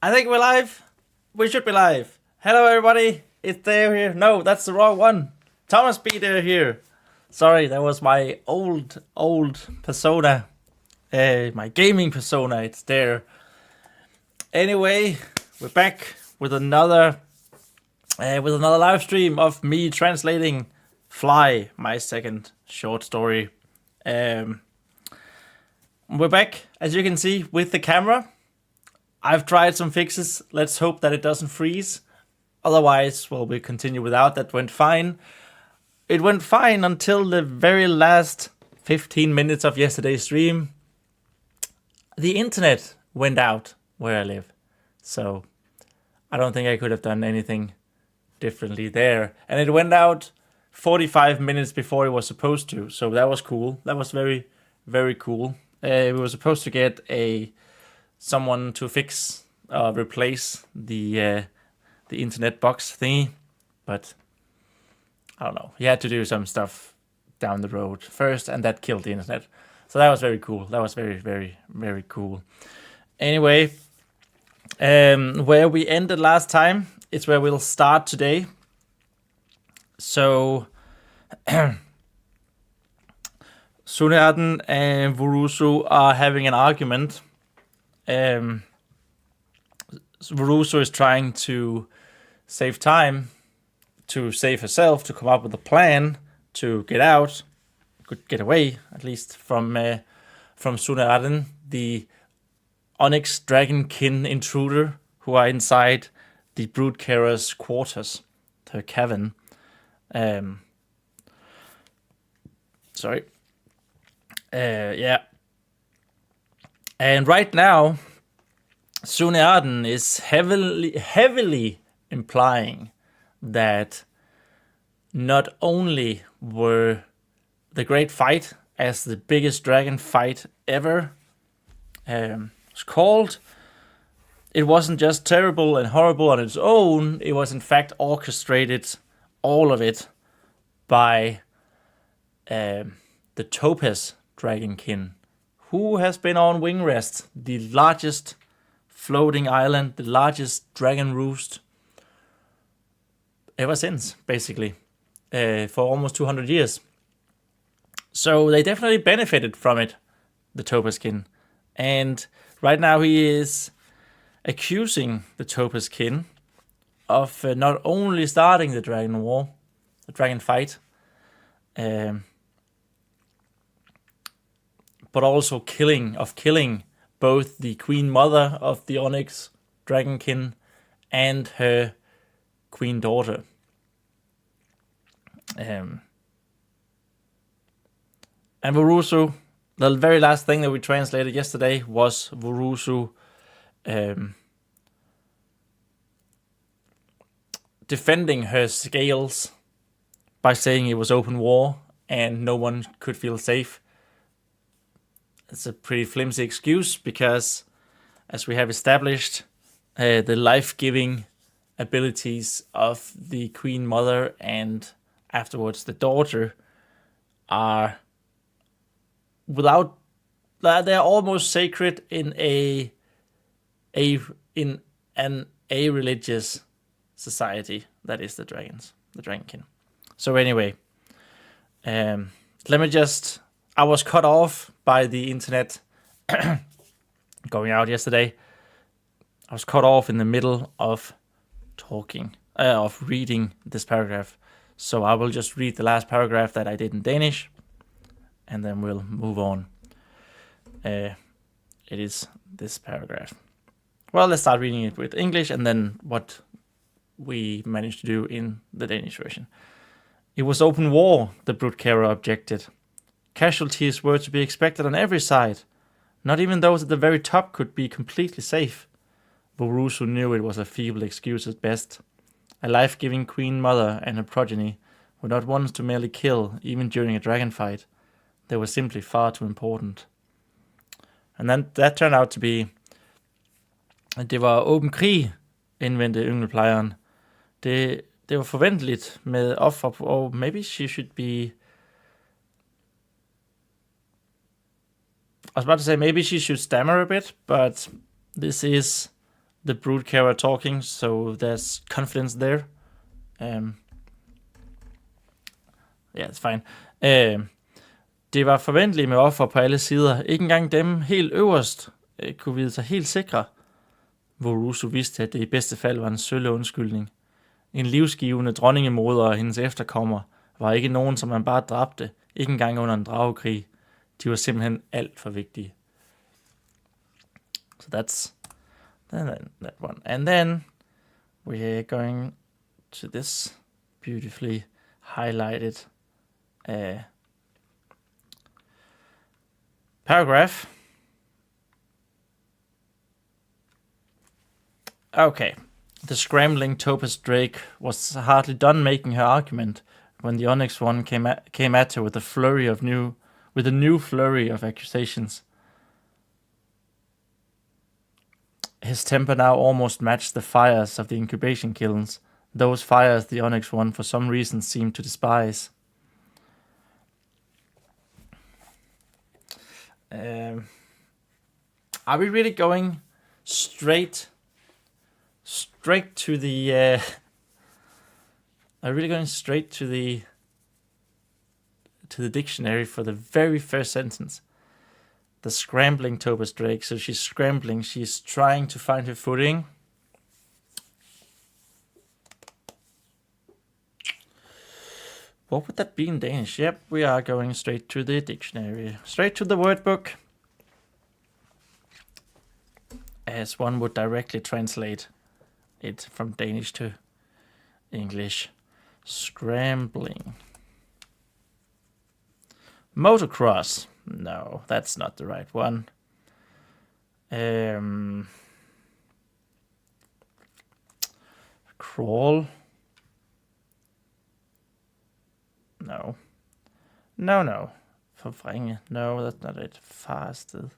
I think we're live. We should be live. Hello, everybody. It's Dair here. No, that's the wrong one. Thomas B. Dair here. Sorry, that was my old persona. My gaming persona. It's Dair. Anyway, we're back with another live stream of me translating Fly, my second short story. We're back, as you can see, with the camera. I've tried some fixes. Let's hope that it doesn't freeze. Otherwise, well, we'll continue without. That went fine. It went fine until the very last 15 minutes of yesterday's stream. The internet went out where I live. So I don't think I could have done anything differently there. And it went out 45 minutes before it was supposed to. So that was cool. That was very, very cool. We were supposed to get someone to replace the internet box thingy, but I don't know. He had to do some stuff down the road first, and that killed the internet. So that was very cool. That was very, very, very cool. Anyway, where we ended last time is where we'll start today. So Sunearden and Vurusu are having an argument. Vurusu is trying to save time, to save herself, to come up with a plan to get out, get away, at least from Sunearden, the Onyx Dragonkin intruder who are inside the Broodcarer's quarters, her cavern. Yeah. And right now, Sunearden is heavily implying that not only were the Great Fight as the biggest dragon fight ever was called, it wasn't just terrible and horrible on its own, it was in fact orchestrated, all of it, by the Topaz Dragonkin, who has been on Wingrest, the largest floating island, the largest dragon roost ever since, basically, for almost 200 years. So they definitely benefited from it, the Topazkin. And right now he is accusing the Topazkin of not only starting the dragon war, the dragon fight, but also killing both the queen mother of the Onyx Dragonkin and her queen daughter. And Vurusu, the very last thing that we translated yesterday was Vurusu defending her scales by saying it was open war and no one could feel safe. It's a pretty flimsy excuse because, as we have established, the life-giving abilities of the Queen Mother and afterwards the daughter are they're almost sacred in an religious society that is the Dragonkin. So anyway, I was cut off by the internet going out yesterday. I was cut off in the middle of reading this paragraph. So I will just read the last paragraph that I did in Danish, and then we'll move on. It is this paragraph. Well, let's start reading it with English, and then what we managed to do in the Danish version. It was open war, the Broodcarer objected. Casualties were to be expected on every side. Not even those at the very top could be completely safe. Vurusu knew it was a feeble excuse at best. A life-giving queen mother and her progeny were not ones to merely kill, even during a dragon fight. They were simply far too important. And then that turned out to be, at det var åben krig, indvendte yngleplejeren. Det var forventeligt med offer på, oh, maybe she should be... I was about to say maybe she should stammer a bit, but this is the brood carer talking, so there's confidence there. Ja, it's fine. Det var forventeligt med offer på alle sider. Ikke engang dem helt øverst kunne vide sig helt sikre, hvor Rusu vidste, at det i bedste fald var en sølle undskyldning. En livsgivende dronningemoder og hendes efterkommer var ikke nogen, som man bare dræbte, ikke engang under en dragekrig. De var simpelthen alt for vigtige. So that's that one. And then we are going to this beautifully highlighted paragraph. Okay. The scrambling Topaz Drake was hardly done making her argument when the Onyx One came at her with a new flurry of accusations. His temper now almost matched the fires of the incubation kilns, those fires the Onyx One for some reason seemed to despise. Are we really going straight to the? Are we really going straight to the dictionary for the very first sentence? The scrambling Topaz Drake. So she's scrambling. She's trying to find her footing. What would that be in Danish? Yep, we are going straight to the dictionary. Straight to the word book. As one would directly translate it from Danish to English. Scrambling. Motocross. No, that's not the right one. Crawl. No. Forvrænge. No, that's not it. Fasted.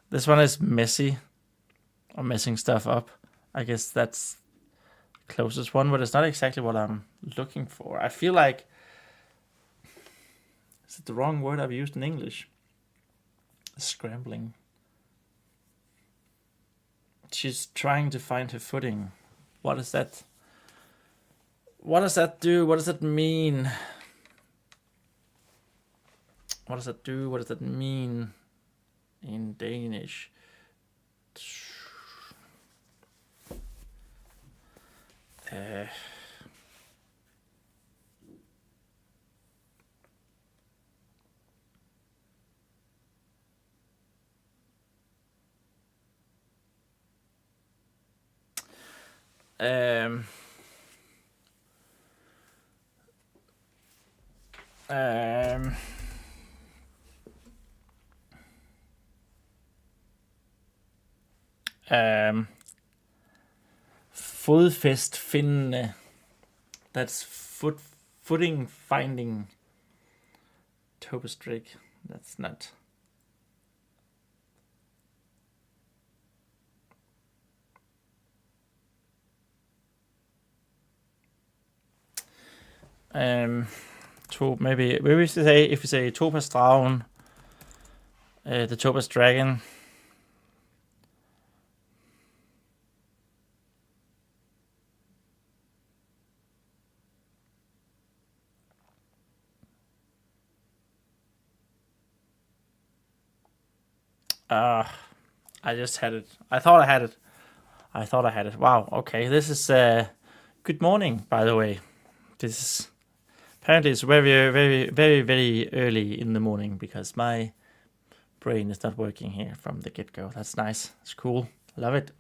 This one is messy. Or messing stuff up. I guess that's the closest one, but it's not exactly what I'm looking for. I feel like... Is it the wrong word I've used in English? Scrambling. She's trying to find her footing. What is that? What does that do? What does that mean? What does that do? What does that mean in Danish? Fodfæst findende. That's footing finding. Topaz Drake. That's not. Maybe we say, if we say Topaz Dragen, the Topaz Dragon. I just had it. I thought I had it. Wow. Okay. This is good morning, by the way. This is apparently it's very, very, very, very early in the morning because my brain is not working here from the get-go. That's nice. It's cool. Love it.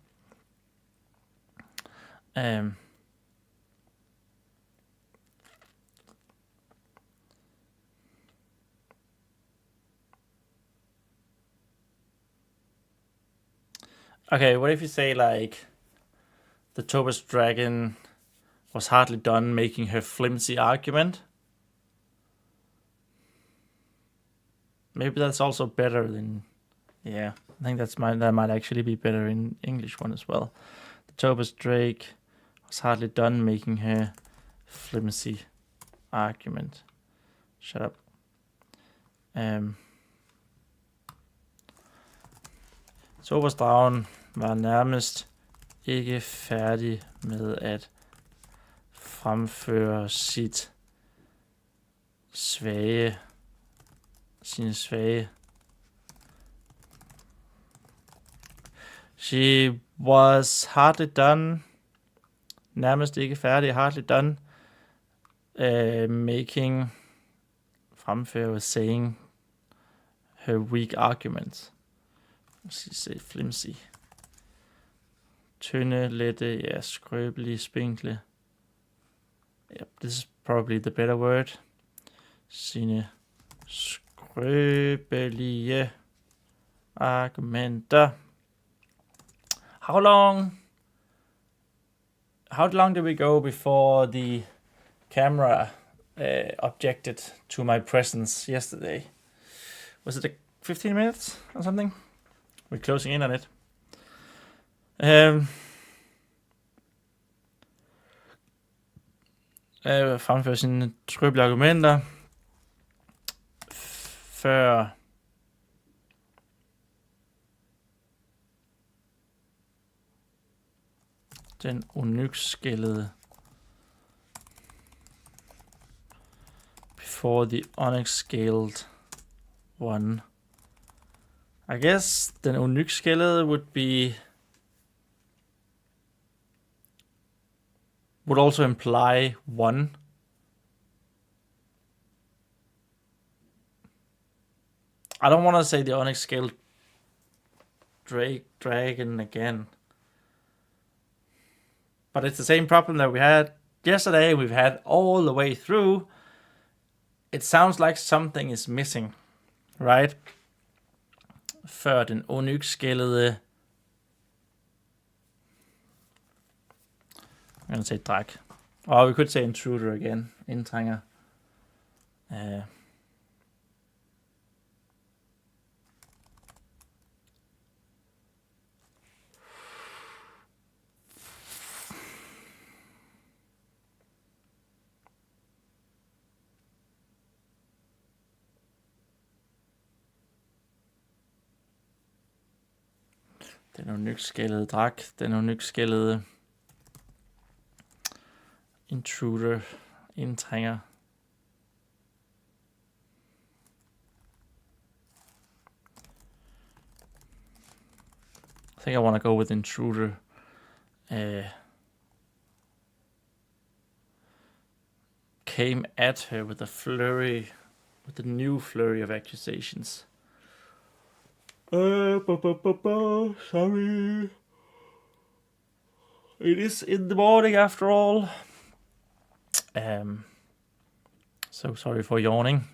Okay, what if you say like the Topaz Dragon was hardly done making her flimsy argument? Maybe that's also better than... Yeah, I think that might actually be better in English one as well. The Topaz Drake was hardly done making her flimsy argument. Shut up. Sobersdragen var nærmest ikke færdig med at fremføre sine svage. She was hardly done. Nærmest ikke færdig. Hardly done. Fremføre, saying her weak arguments. She say flimsy. Tynde, lette, ja, skrøbelige, spinkle. Yep, this is probably the better word. Sine skrøbelige argumenter. How long did we go before the camera objected to my presence yesterday? Was it 15 minutes or something? We're closing in on it. Fremføre sine skrøbelige argumenter før den onyx-skillede before the onyx-scaled one. I guess den onyx-skillede would also imply one. I don't want to say the onyx-scaled dragon again. But it's the same problem that we had yesterday, we've had all the way through. It sounds like something is missing, right? Før den onyx-skillede. I'm gonna say drak. Or we could say intruder again. Indtrænger. Den onyx-skillede drak. Den onyx-skillede intruder. Indtrænger. I think I want to go with intruder. Came at her with a new flurry of accusations. Sorry. It is in the morning after all. So sorry for yawning.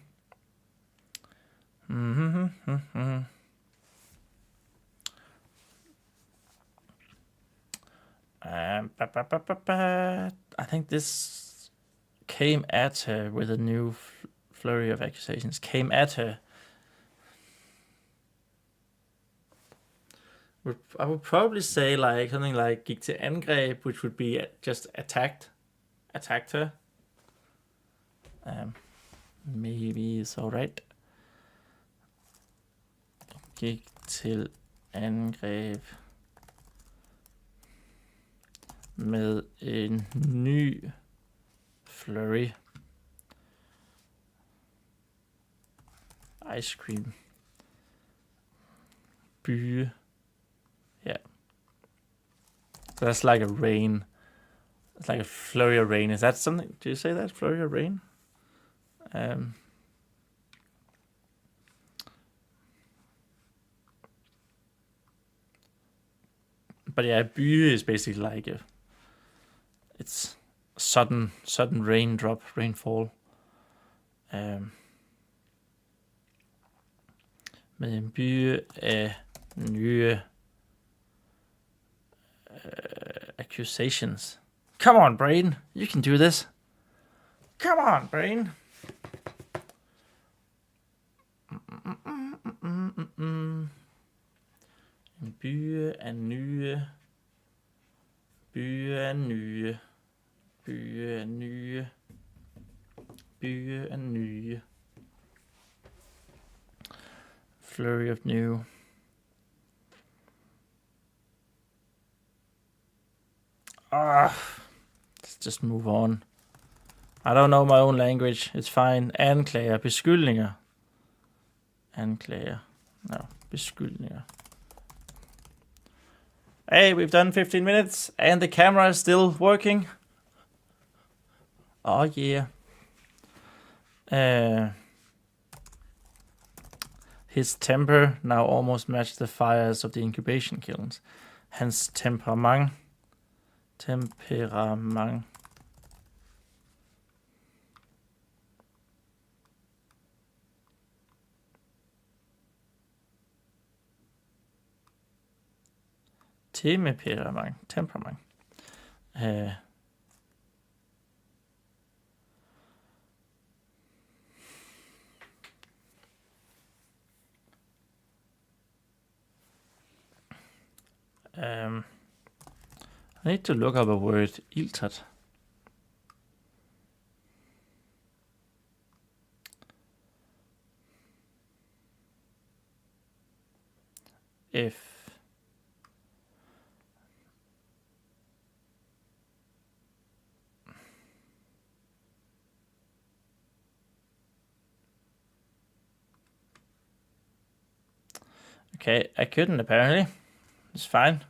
I think this came at her with a new flurry of accusations. Came at her. I would probably say like something like gik til angreb, which would be just attacked her. Maybe it's alright. Gik til angreb med en ny flurry. Ice cream. Byge. Yeah. So that's like a rain. It's like a flurry of rain. Is that something? Do you say that? Flurry of rain? But yeah, byge is basically like it's sudden rainfall. Med en byge af nye accusations. Come on, brain. You can do this. Come on, brain. En byge af nye. Byge af nye. Byge af nye. Byge af nye. Flurry of new. Let's just move on. I don't know my own language. It's fine. Anklager, beskyldninger. Anklager. No, beskyldninger. Hey, we've done 15 minutes and the camera is still working. Oh yeah. His temper now almost matched the fires of the incubation kilns. Hans temperament. Temperament. Temperament. I need to look up a word, iltert. If okay, I couldn't apparently. It's fine.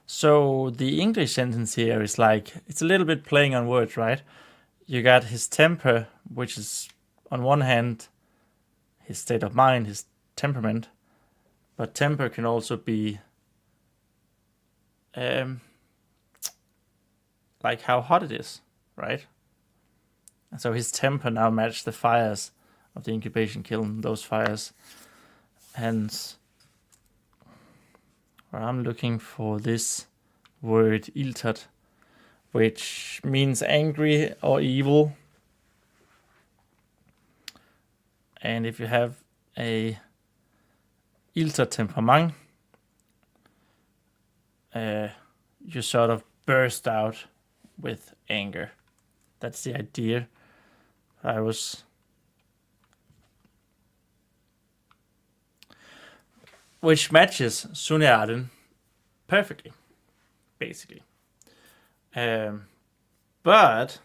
So the English sentence here is like, it's a little bit playing on words, right? You got his temper, which is on one hand his state of mind, his temperament, but temper can also be like how hot it is, right? And so his temper now matched the fires of the incubation kiln, those fires. Hence, where I'm looking for this word iltert, which means angry or evil. And if you have a iltert temperament, you sort of burst out with anger. That's the idea. Which matches Sunearden perfectly, basically. But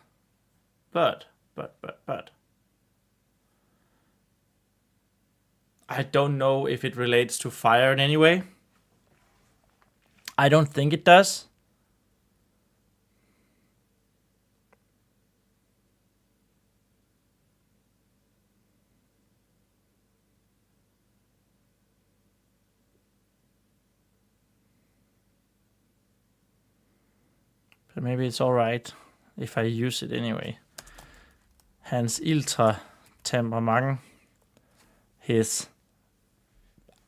I don't know if it relates to fire in any way. I don't think it does. But maybe it's alright if I use it anyway. Hans iltre temperament, his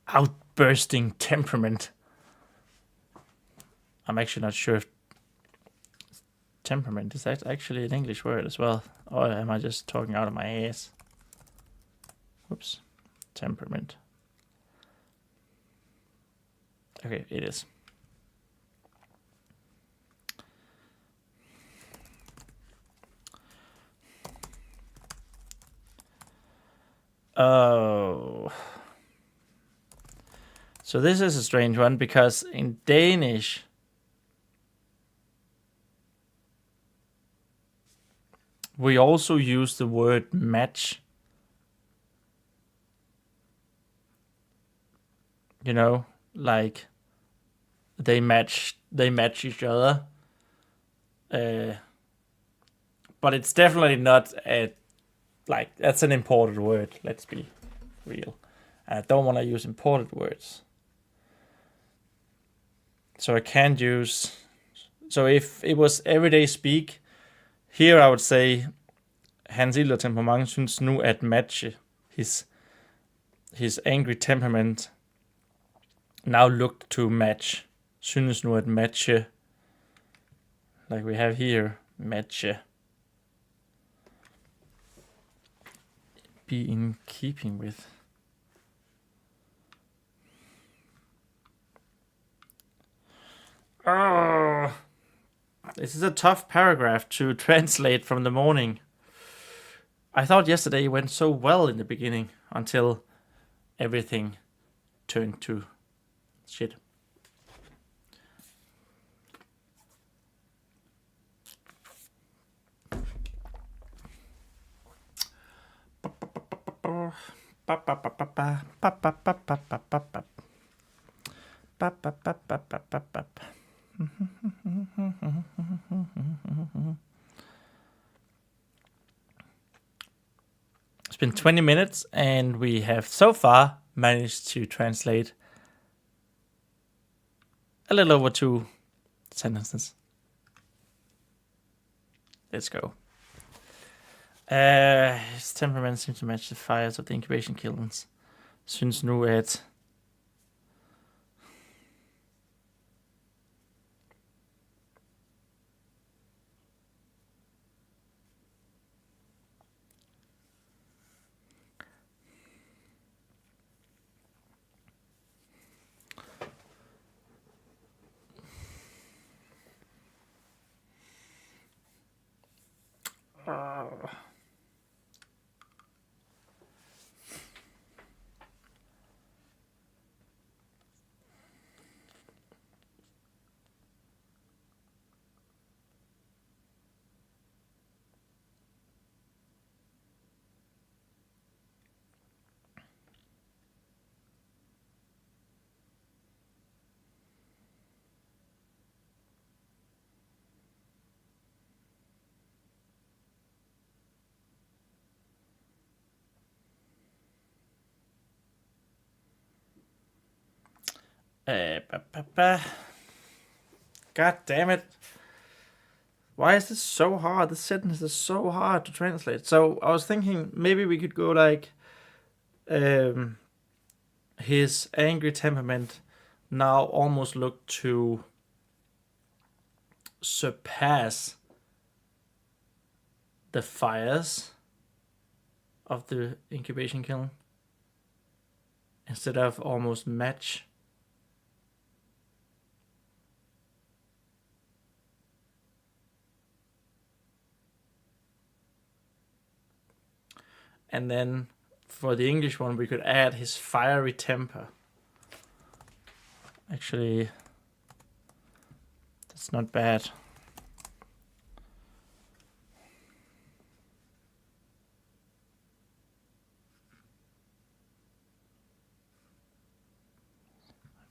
outbursting temperament. I'm actually not sure if temperament is actually an English word as well. Or am I just talking out of my ass? Whoops. Temperament. Okay, it is. Oh. So this is a strange one because in Danish, we also use the word match. You know, like they match each other. But it's definitely not that's an imported word. Let's be real. I don't want to use imported words. So I can't use. So if it was everyday speak, here I would say Hans iltre temperament synes nu at matche his angry temperament. Now look to match. Synes nu at matche. Like we have here, matche. Be in keeping with. Oh, this is a tough paragraph to translate from the morning. I thought yesterday went so well in the beginning until everything turned to shit. It's been 20 minutes and we have so far managed to translate a little over 2 sentences. Let's go. His temperament seems to match the fires of the incubation kilns. Synes nu, at God damn it. Why is this so hard? This sentence is so hard to translate. So I was thinking maybe we could go like his angry temperament now almost look to surpass the fires of the incubation kiln instead of almost match. And then for the English one, we could add his fiery temper. Actually, that's not bad.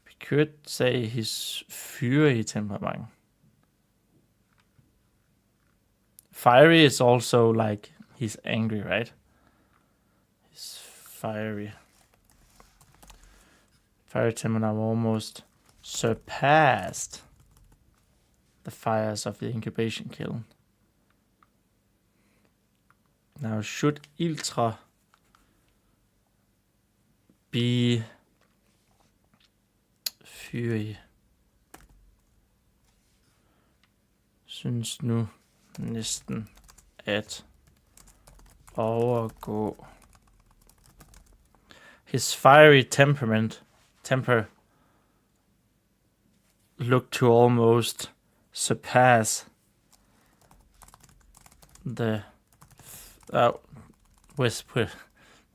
We could say his fury temperament. Fiery is also like he's angry, right? He's fiery. Fiery temperament almost surpassed the fires of the incubation kiln. Now, should Iltra be fury? Synes nu næsten at overgå. His fiery temper look to almost surpass the we're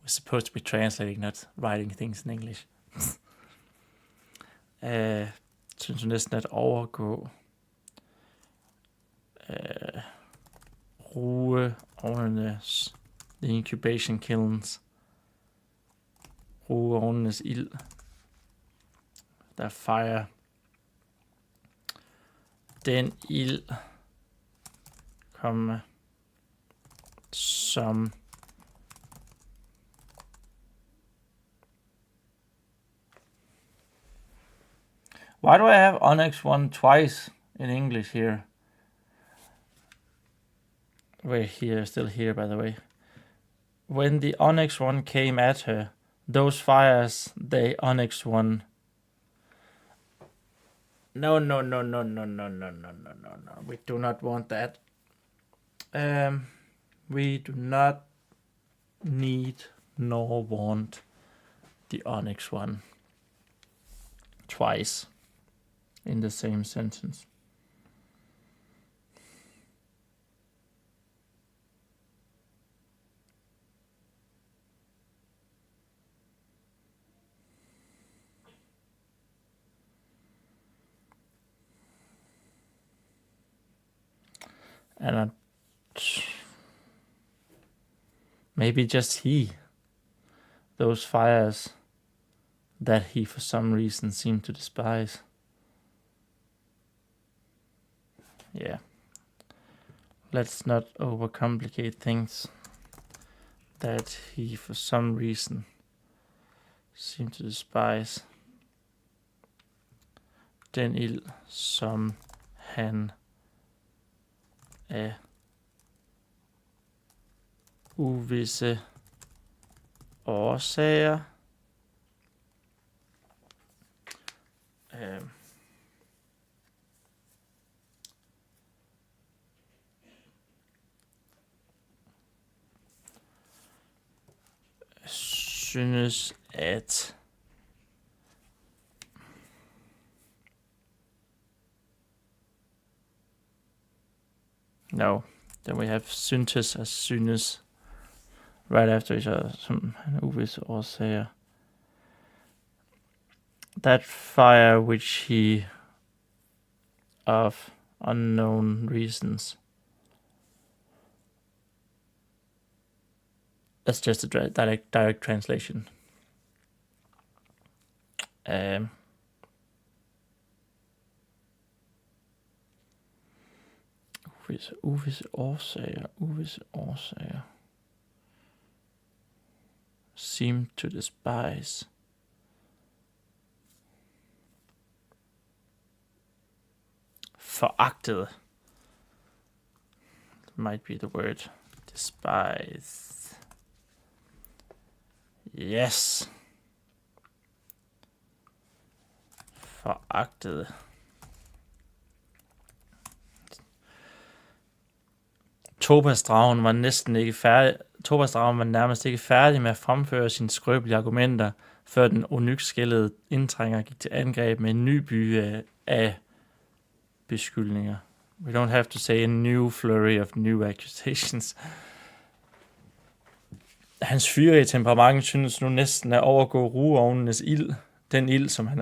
supposed to be translating, not writing things in English. Synes næsten at overgå rugeovnenes, the incubation kilns, rugeovnenes ild, der fire. Den ild komme som Why do I have Onyx 1 twice in English here? We're here, still here, by the way. When the Onyx 1 came at her, those fires, the Onyx 1. No. We do not want that. We do not need nor want the Onyx 1 twice in the same sentence. And maybe just those fires that he for some reason seemed to despise. Yeah. Let's not overcomplicate things that he for some reason seemed to despise. Den ild, som han af uvisse årsager synes at no, then we have syntes as synes right after each other, som han uvisse årsager. That fire which he, of unknown reasons. That's just a direct translation. Uvisse årsager. Seem to despise. Foragtede. Might be the word. Despise. Yes. Foragtede. Topaz-dragen var nærmest ikke færdig med at fremføre sine skrøbelige argumenter, før den onyx-skældede indtrænger gik til angreb med en ny by af beskyldninger. We don't have to say a new flurry of new accusations. Hans fyrige temperament synes nu næsten at overgå rugeovnenes ild. Den ild, som han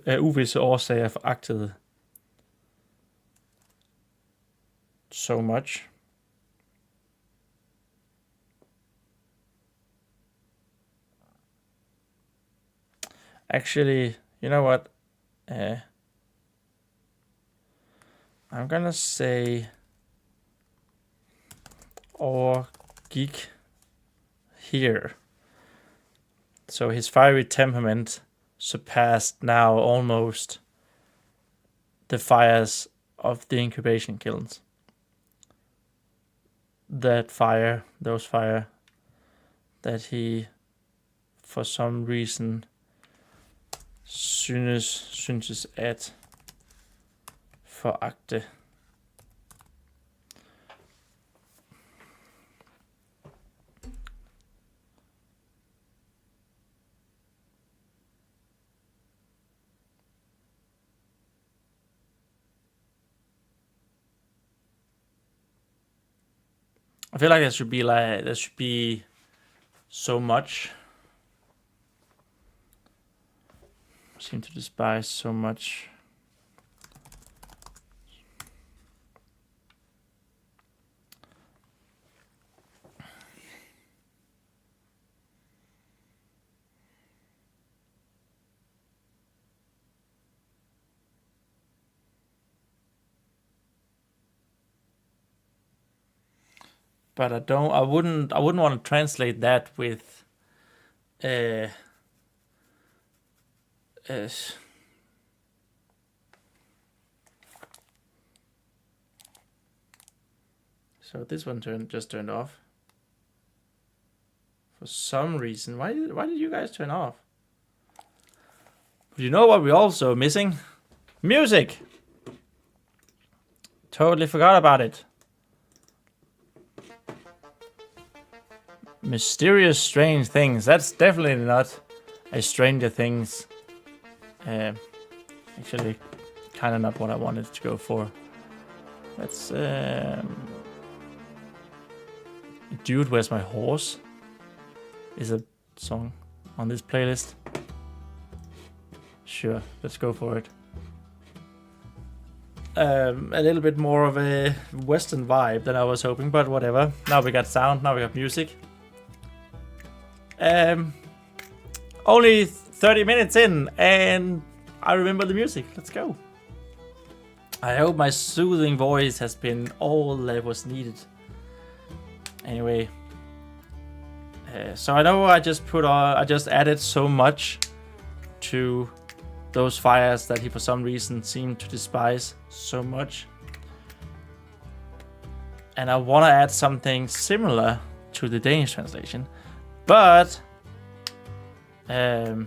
af uvisse årsager foragtede. So much. Actually, you know what? I'm gonna say overgik here. So his fiery temperament surpassed now almost the fires of the incubation kilns. Those fire that he for some reason syntes at foragte. I feel like there should be so much. Seem to despise so much. But I wouldn't want to translate that with so this one just turned off for some reason. Why did you guys turn off? But you know what we're also missing? Music. Totally forgot about it. Mysterious, strange things. That's definitely not a Stranger Things. Actually, kind of not what I wanted to go for. That's Dude, Where's My Horse is a song on this playlist. Sure, let's go for it. A little bit more of a Western vibe than I was hoping, but whatever. Now we got sound, now we got music. Only 30 minutes in, and I remember the music. Let's go. I hope my soothing voice has been all that was needed. Anyway, so I know I just added so much to those fires that he for some reason seemed to despise so much. And I want to add something similar to the Danish translation, but I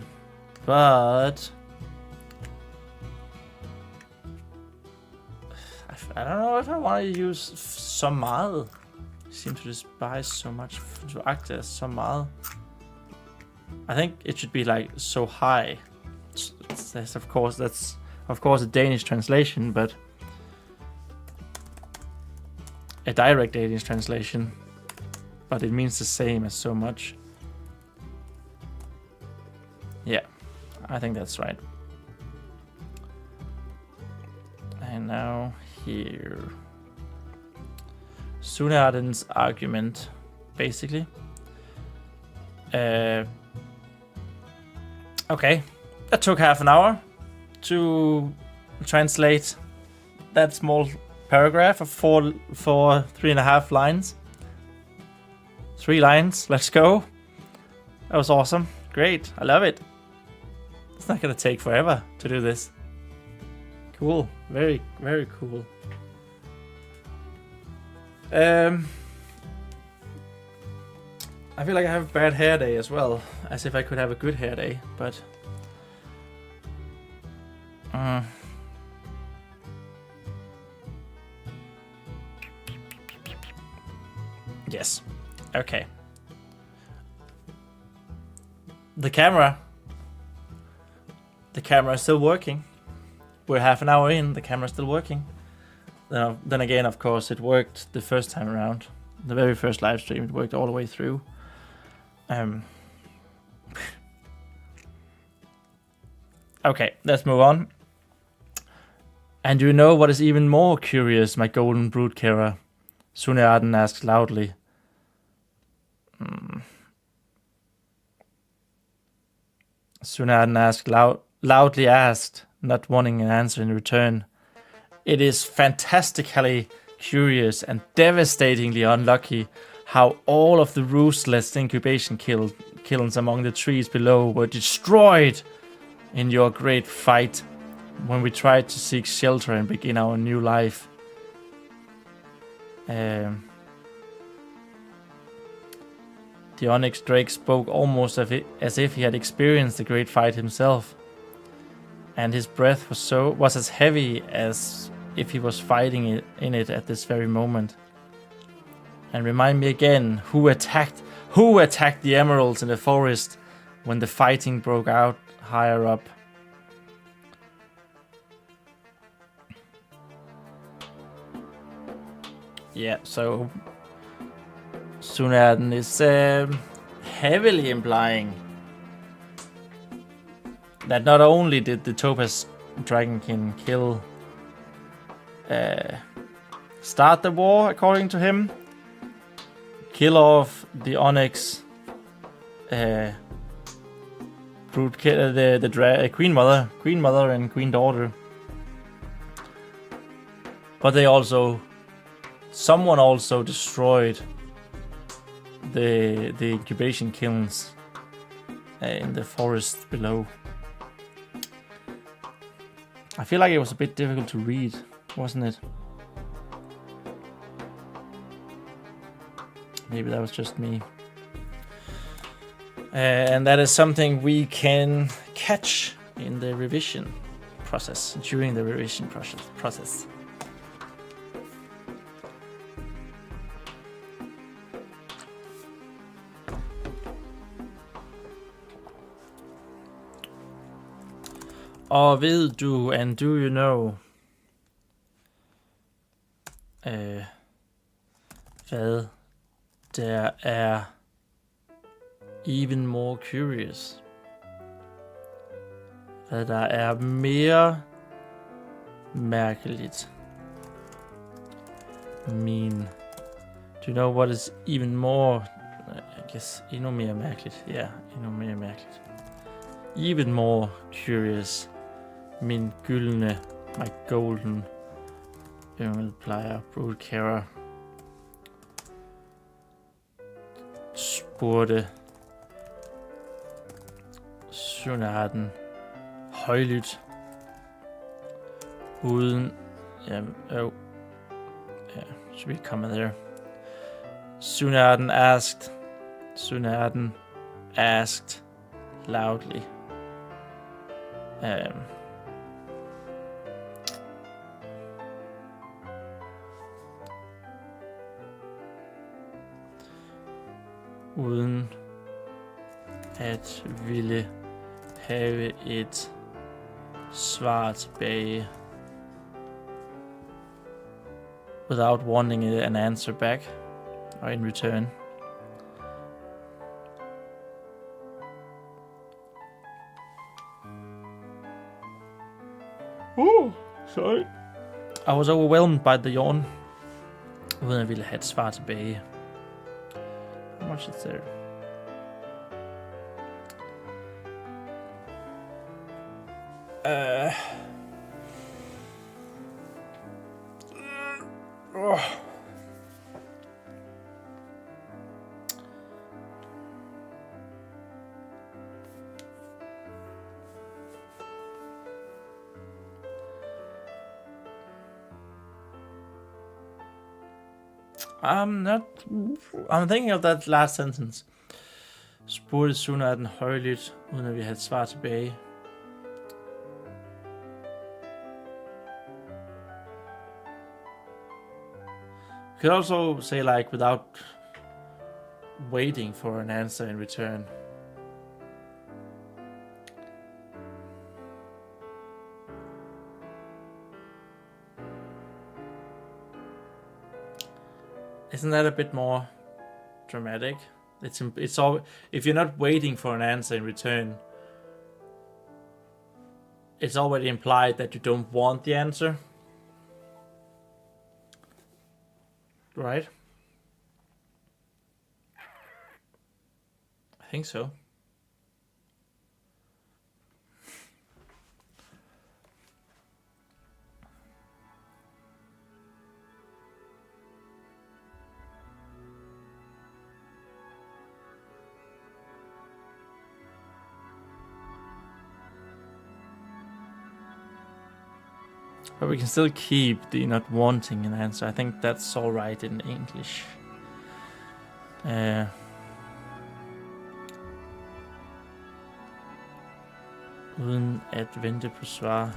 don't know if I want to use så meget. Seem to despise so much, to act as så meget. I think it should be like so high. That's of course a Danish translation, but a direct Danish translation, but it means the same as so much. Yeah, I think that's right. And now here, Sunarden's argument, basically. Okay, that took half an hour to translate that small paragraph of four 3.5 lines. 3 lines, let's go. That was awesome. Great, I love it. It's not gonna take forever to do this. Cool, very, very cool. I feel like I have a bad hair day as well, as if I could have a good hair day, but yes, okay. The camera is still working. We're half an hour in, the camera's still working. Then again, of course, it worked the first time around. The very first live stream, it worked all the way through. Okay, let's move on. And you know what is even more curious, my golden brood carer? Sunarden asked loudly. Sunarden asked loudly asked, not wanting an answer in return. It is fantastically curious and devastatingly unlucky how all of the roostless incubation kilns among the trees below were destroyed in your great fight when we tried to seek shelter and begin our new life. The Onyx Drake spoke almost as if he had experienced the great fight himself, and his breath was as heavy as if he was fighting in it at this very moment. And remind me again, who attacked the emeralds in the forest when the fighting broke out higher up? Yeah, so Sunarden is heavily implying that not only did the Topaz Dragonkin start the war, according to him, kill off the Onyx brood, the Queen Mother and Queen Daughter, but someone also destroyed the incubation kilns in the forest below. I feel like it was a bit difficult to read, wasn't it? Maybe that was just me. And that is something we can catch in the revision process, during the revision process. Og ved du, and do you know, hvad der er even more curious? Hvad der er mere mærkeligt mean. Do you know what is even more... I guess endnu mere mærkeligt. Ja, endnu mere mærkeligt. Even more curious. Min gyldne, my golden multiplier, broadcaster. Spurgte Sunaden højlydt. Uden... Yeah, should we come there? Sunaden asked loudly. Uden at ville have et svar tilbage. Without wanting an answer back or in return. Sorry. I was overwhelmed by the yawn. Uden at ville have et svar tilbage. How much is there? I'm thinking of that last sentence. Spurgte Sunaden højlydt, uden at vi havde et svar tilbage. You could also say like without waiting for an answer in return. Isn't that a bit more dramatic? It's all, if you're not waiting for an answer in return, it's already implied that you don't want the answer. Right? I think so. But we can still keep the not wanting an answer. I think that's all right in English. Uden at vente på svar.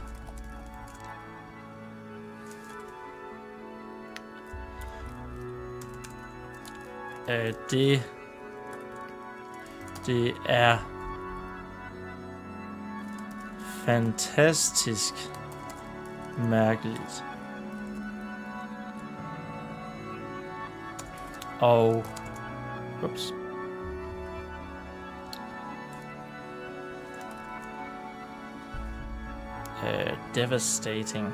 Det er fantastisk mærkeligt. Og ups. Devastating.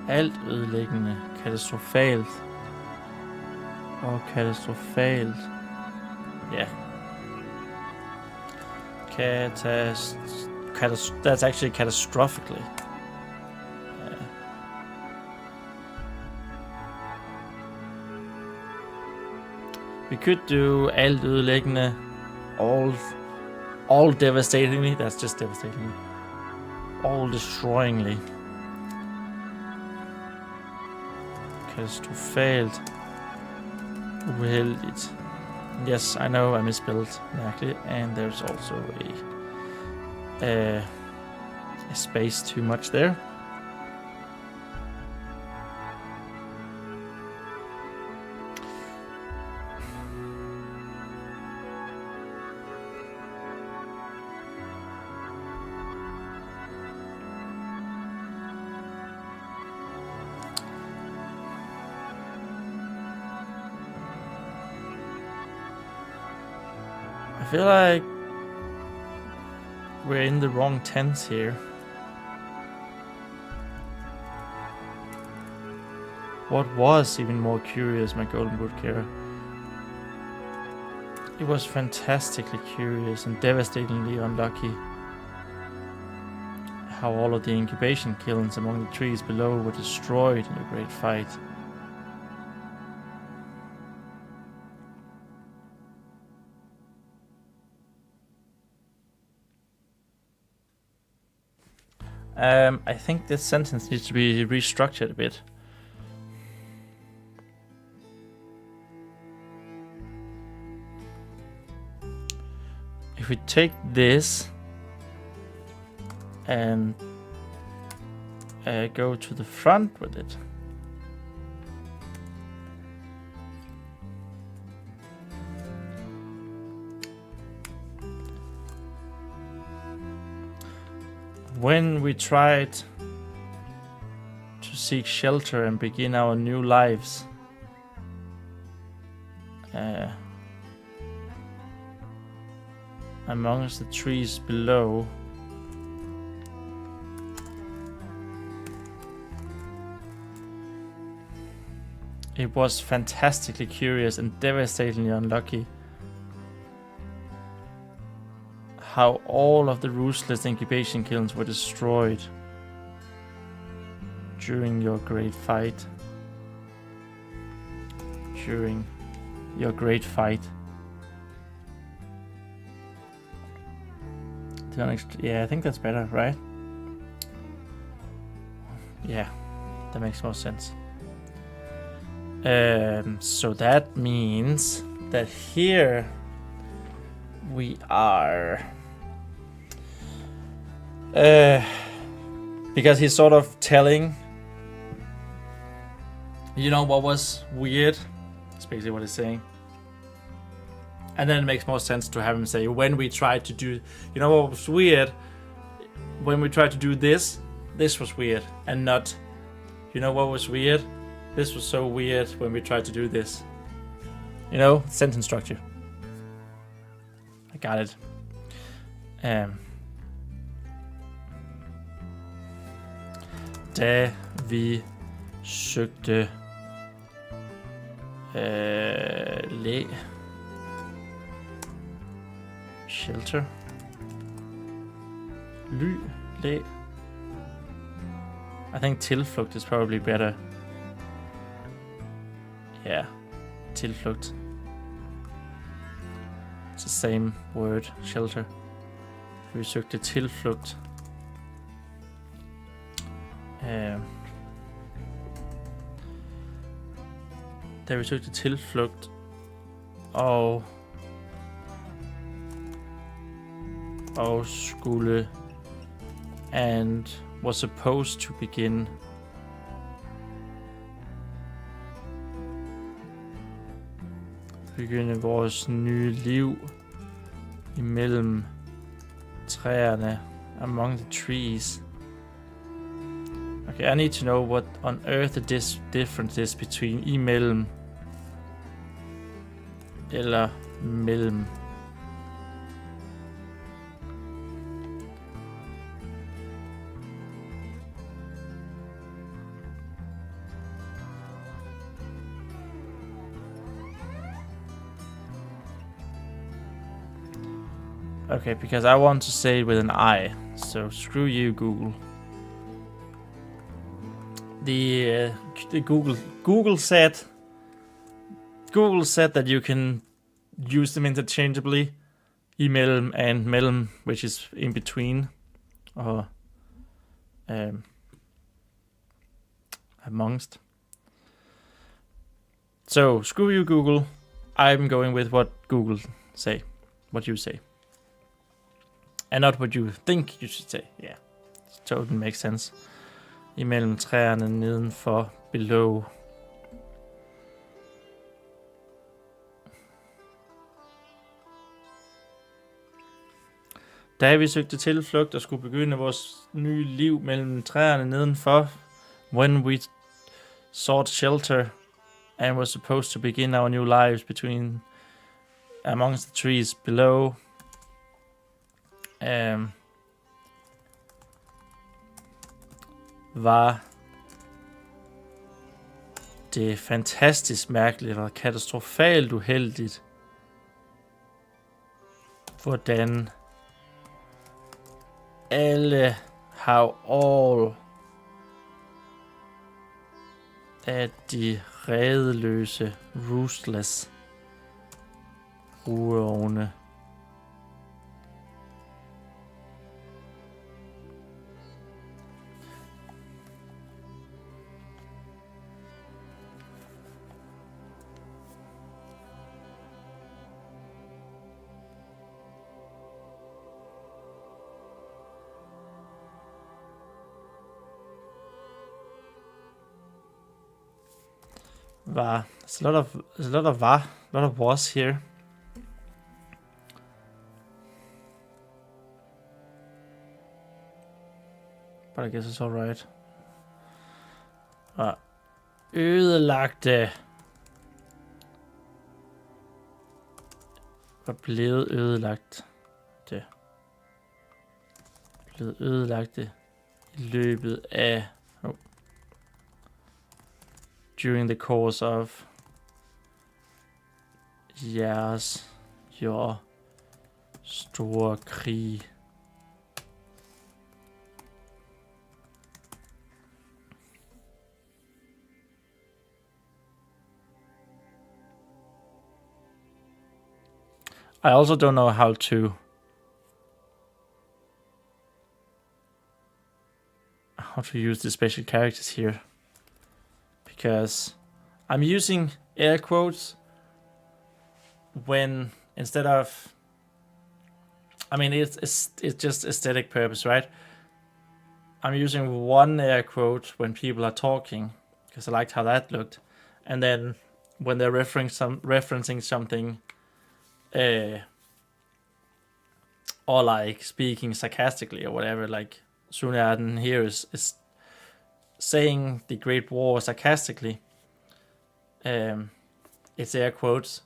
Alt ødelæggende, katastrofalt. Og katastrofalt. Ja. That's actually catastrophically. We could do alt ødelæggende. All devastatingly. That's just devastatingly. All destroyingly. Katastrofalt. Uheldigt. Yes, I know I misspelled mærkeligt, and there's also a space too much there. I feel like we're in the wrong tense here. What was even more curious, my golden woodcutter? It was fantastically curious and devastatingly unlucky how all of the incubation kilns among the trees below were destroyed in a great fight. I think this sentence needs to be restructured a bit. If we take this and go to the front with it. When we tried to seek shelter and begin our new lives, amongst the trees below, it was fantastically curious and devastatingly unlucky how all of the ruthless incubation kilns were destroyed during your great fight. During your great fight. Yeah, I think that's better, right? Yeah, that makes more sense. So that means that here we are... because he's sort of telling, you know, what was weird. That's basically what he's saying. And then it makes more sense to have him say, when we tried to do, you know what was weird? When we tried to do this, this was weird. And not, you know what was weird? This was so weird when we tried to do this. You know, sentence structure. I got it. Da vi søgte shelter. Læ. I think tilflugt is probably better. Yeah, tilflugt. It's the same word, shelter. Vi søgte tilflugt. Da vi søgte tilflugt og skulle and was supposed to begin begynde vores nye liv imellem træerne, among the trees. Okay, I need to know what on earth the difference is between imellem eller mellem. Okay, because I want to say it with an I, so screw you, Google. The Google said that you can use them interchangeably, imellem and mellem, which is in between, or amongst. So screw you, Google. I'm going with what Google say, what you say, and not what you think you should say. Yeah, it totally makes sense. Imellem træerne nedenfor, below. Da vi søgte tilflugt og skulle begynde vores nye liv mellem træerne nedenfor, when we sought shelter and were supposed to begin our new lives between amongst the trees below. var det fantastisk mærkeligt og katastrofalt uheldigt, hvordan alle, how all af de redeløse, ruthless rugeovne var. There's a lot of was here. But I guess it's alright. Var ødelagte. Var blevet ødelagt. Det. Blevet ødelagte i løbet af during the course of your store krig. I also don't know how to use the special characters here, because I'm using air quotes when instead of, I mean, it's just aesthetic purpose, right? I'm using one air quote when people are talking because I liked how that looked, and then when they're referencing something, or like speaking sarcastically or whatever, like Sunarden here is saying the Great War sarcastically. It's air quotes,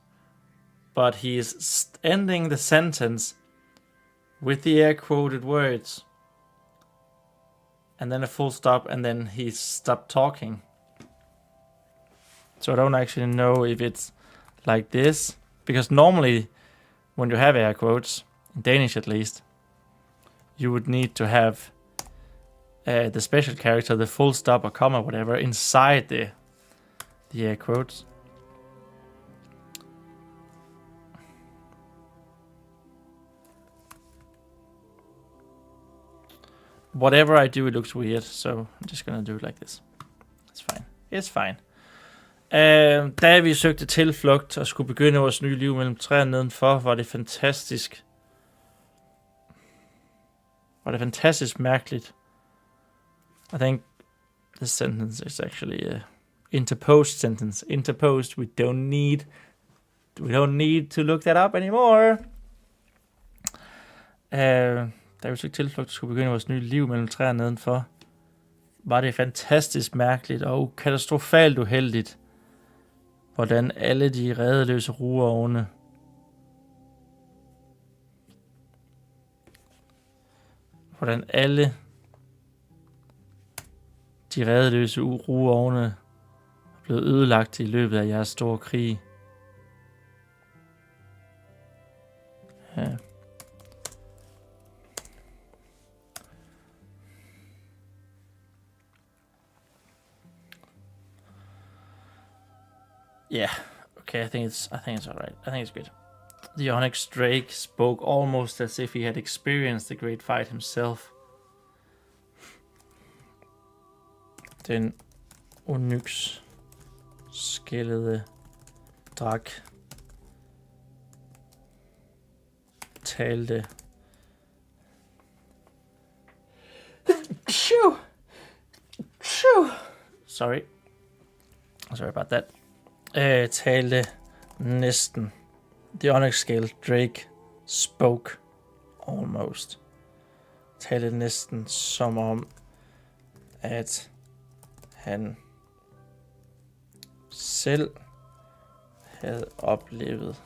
but he's ending the sentence with the air quoted words, and then a full stop, and then he stopped talking. So I don't actually know if it's like this, because normally when you have air quotes, in Danish at least, you would need to have the special character, the full stop or comma, whatever, inside the air quotes. Whatever I do, it looks weird, so I'm just gonna do it like this. It's fine. It's fine. Da vi søgte tilflugt og skulle begynde vores nye liv mellem træerne nedenfor, var det fantastisk. Var det fantastisk mærkeligt. I think this sentence is actually a interposed sentence. Interposed, we don't need to look that up anymore. Da vi søgte tilflugt og skulle begynde vores nye liv mellem træerne nedenfor, var det fantastisk mærkeligt og katastrofalt uheldigt, hvordan alle de redeløse rugeovne rugeovne er blevet ødelagt i løbet af jeres store krig. Ja. Yeah, okay, I think it's alright. I think it's good. The Onyx Drake spoke almost as if he had experienced the great fight himself. Den onyx-skællede drak talte. Sorry about that. Talte næsten. The Onyx-scaled Drake spoke almost. Talte næsten som om, at han selv havde oplevet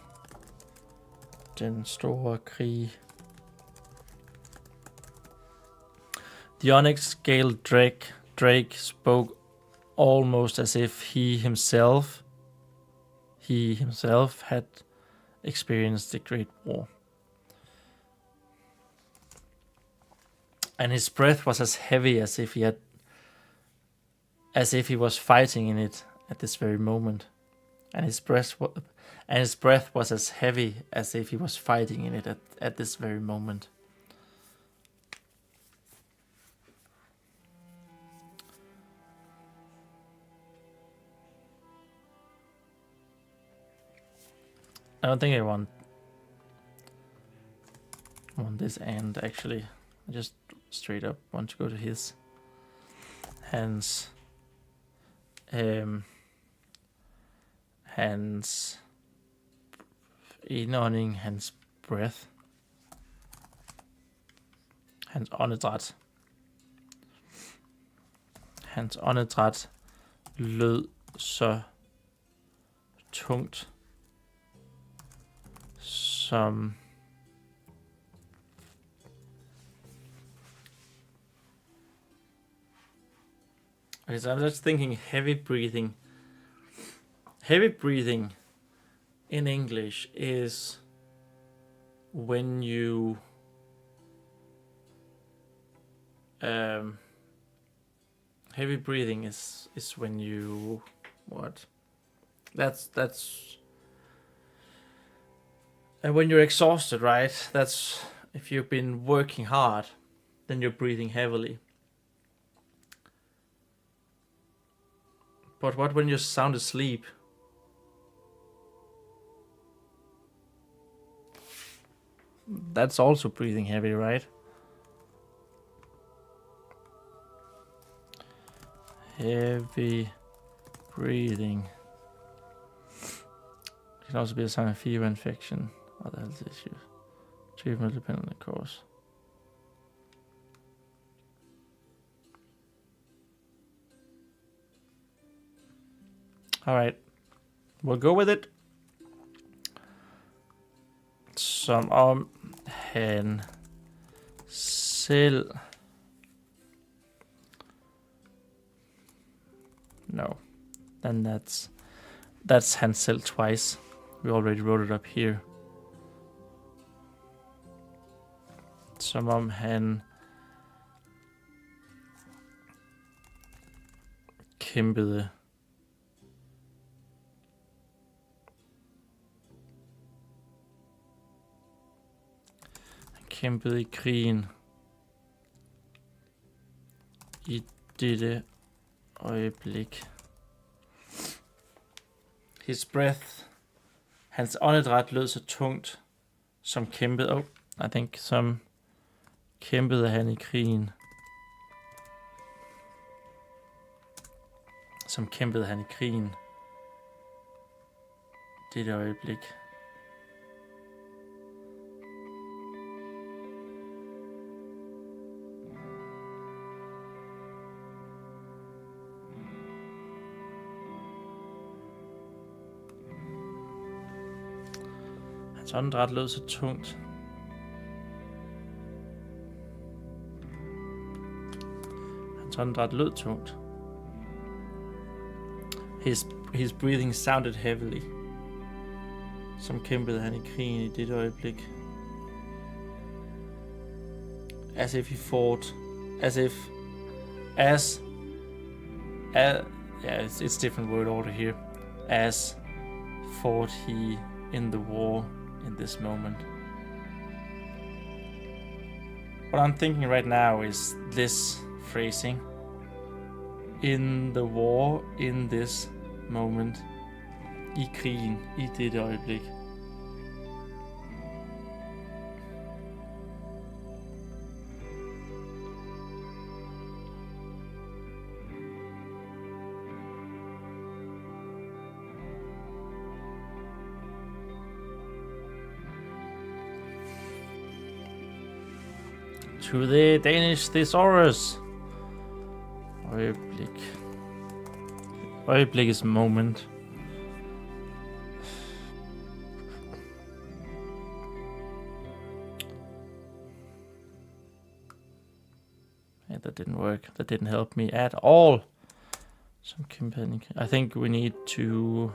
den store krig. The Onyx-scaled Drake Drake spoke almost as if he himself had experienced the Great War. And his breath was as heavy as if he was fighting in it at this very moment. And his breath was as heavy as if he was fighting in it at this very moment. I don't think I want this end, actually. I just straight up want to go to his hands. Hans indånding, hans breath. Hans åndedræt. Hans åndedræt lød så tungt som okay, so I'm just thinking heavy breathing. Heavy breathing in English is when you heavy breathing is when you what? That's when you're exhausted, right? That's if you've been working hard, then you're breathing heavily. But what when you're sound asleep? That's also breathing heavy, right? Heavy breathing. It can also be a sign of fever, infection, other health issues. Treatment depending on the cause. All right, we'll go with it. Som om han selv. No, then that's han selv twice. We already wrote it up here. Som om han kæmpede. Kæmpede i krigen i dette øjeblik. His breath, hans åndedræt lød så tungt, som kæmpede, som kæmpede han i krigen. Som kæmpede han i krigen. Dette øjeblik. Hans åndedræt lød så tungt. Hans åndedræt lød tungt. His breathing sounded heavily. Som kæmpede han i krigen i dette øjeblik. As if he fought. Yeah, it's different word order here. As fought he in the war in this moment. What I'm thinking right now is this phrasing. In the war, in this moment. I krigen, i dette øjeblik. To the Danish thesaurus. Øjeblik. Øjeblikkets moment. that didn't work. That didn't help me at all. Some companion. I think we need to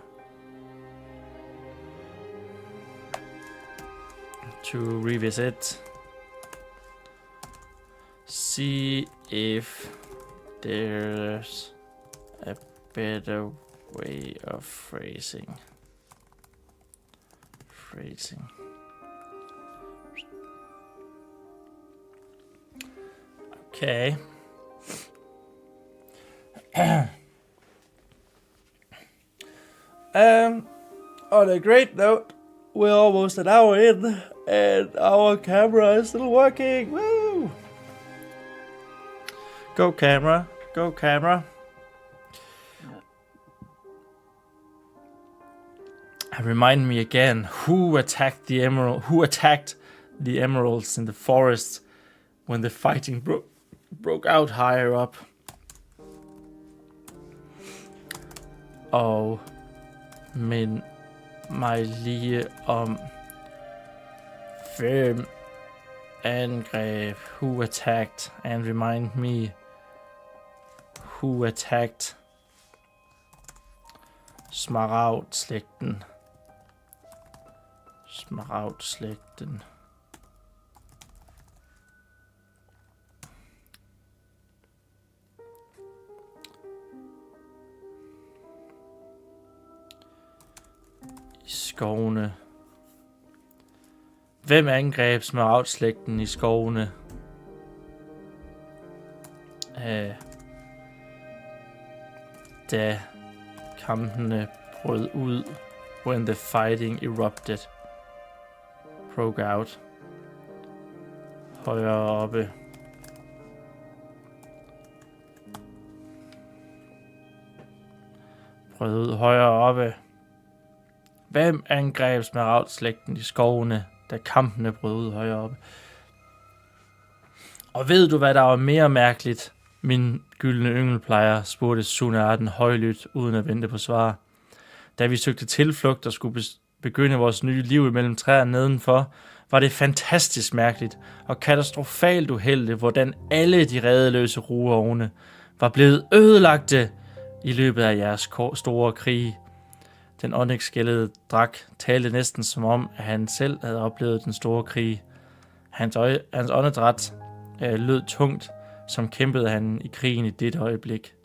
revisit. See if there's a better way of phrasing. Okay. On a great note, we're almost an hour in, and our camera is still working. Woo! Go camera, go camera. And remind me again, who attacked the emeralds in the forest when the fighting broke out higher up? Og mind mig lige om hvem angreb, who attacked, and remind me who attacked Smaragd-slægten. Smaragd-slægten. I skovene. Hvem angreb Smaragd-slægten i skovene? Da kampene brød ud, when the fighting erupted, broke out. Højere oppe. Brød ud højere oppe. Hvem angreb Smaragd-slægten i skovene, da kampene brød ud højere oppe? Og ved du, hvad der var mere mærkeligt? Min gyldne yngelplejer, spurgte Sunearden højlydt, uden at vente på svar. Da vi søgte tilflugt og skulle begynde vores nye liv imellem træerne nedenfor, var det fantastisk mærkeligt og katastrofalt uheldigt, hvordan alle de redeløse rugeovne var blevet ødelagte i løbet af jeres store krig. Den onyx-skældede drak talte næsten som om, at han selv havde oplevet den store krig. Hans åndedræt lød tungt, som kæmpede han i krigen i dette øjeblik.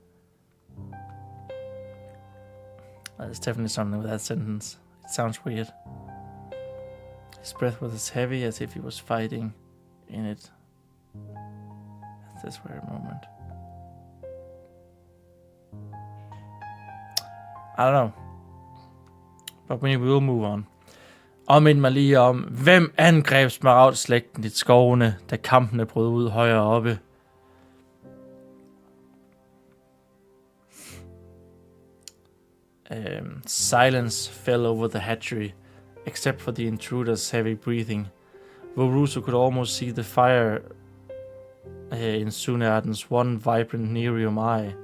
There's definitely something with that sentence. It sounds weird. His breath was as heavy as if he was fighting in it at this very moment. I don't know. But we will move on. Og mind mig lige om, hvem angreb Smaragd-slægten i skovene, da kampene brød ud højere oppe? Silence fell over the hatchery, except for the intruder's heavy breathing. Voruso could almost see the fire in Sunearden's one vibrant Nerium eye.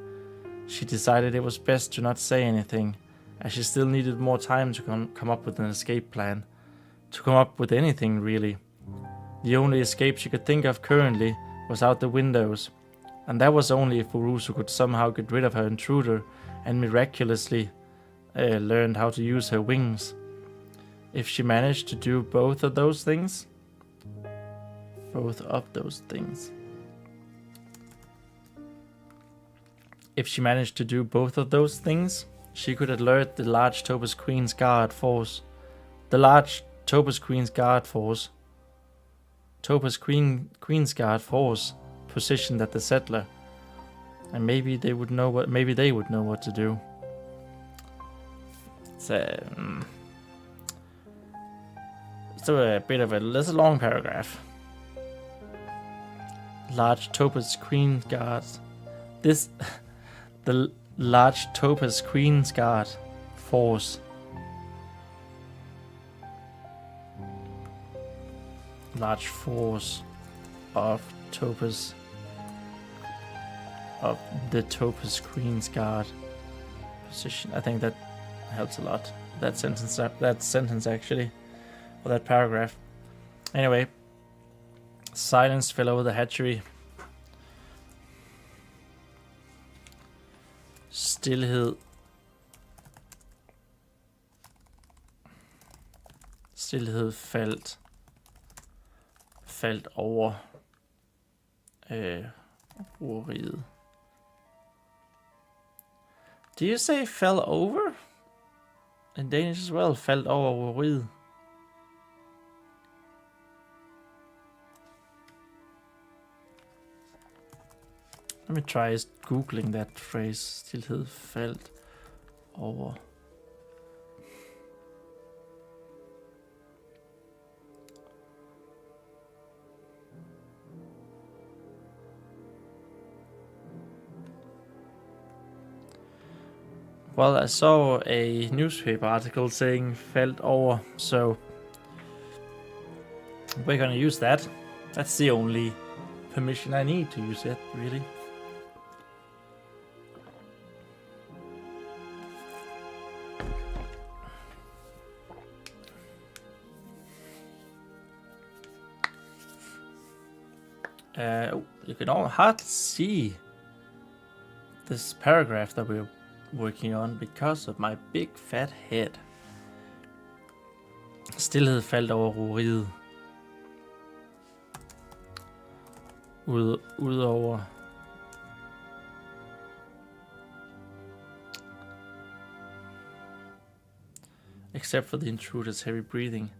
She decided it was best to not say anything, as she still needed more time to come up with an escape plan. To come up with anything, really. The only escape she could think of currently was out the windows, and that was only if Voruso could somehow get rid of her intruder and miraculously learned how to use her wings. If she managed to do both of those things, she could alert the large Topaz Queen's Guard force. Queen's Guard force positioned at the settler, and maybe they would know what to do. That's a long paragraph. Large Topaz Queen's Guard. The large Topaz Queen's Guard force. Large force of the Topaz Queen's Guard position. I think that helps a lot. That sentence actually, or that paragraph. Anyway, silence fell over the hatchery. Stilhed. Stilhed faldt over roriget. Do you say fell over? In Danish as well, faldt over roriget. Let me try googling that phrase. Stilhed faldt over. Well, I saw a newspaper article saying felt over, so we're gonna use that. That's the only permission I need to use it, really. You can all hardly see this paragraph that we're working on because of my big fat head. Stilhed faldt over roriget. Udover except for the intruder's heavy breathing.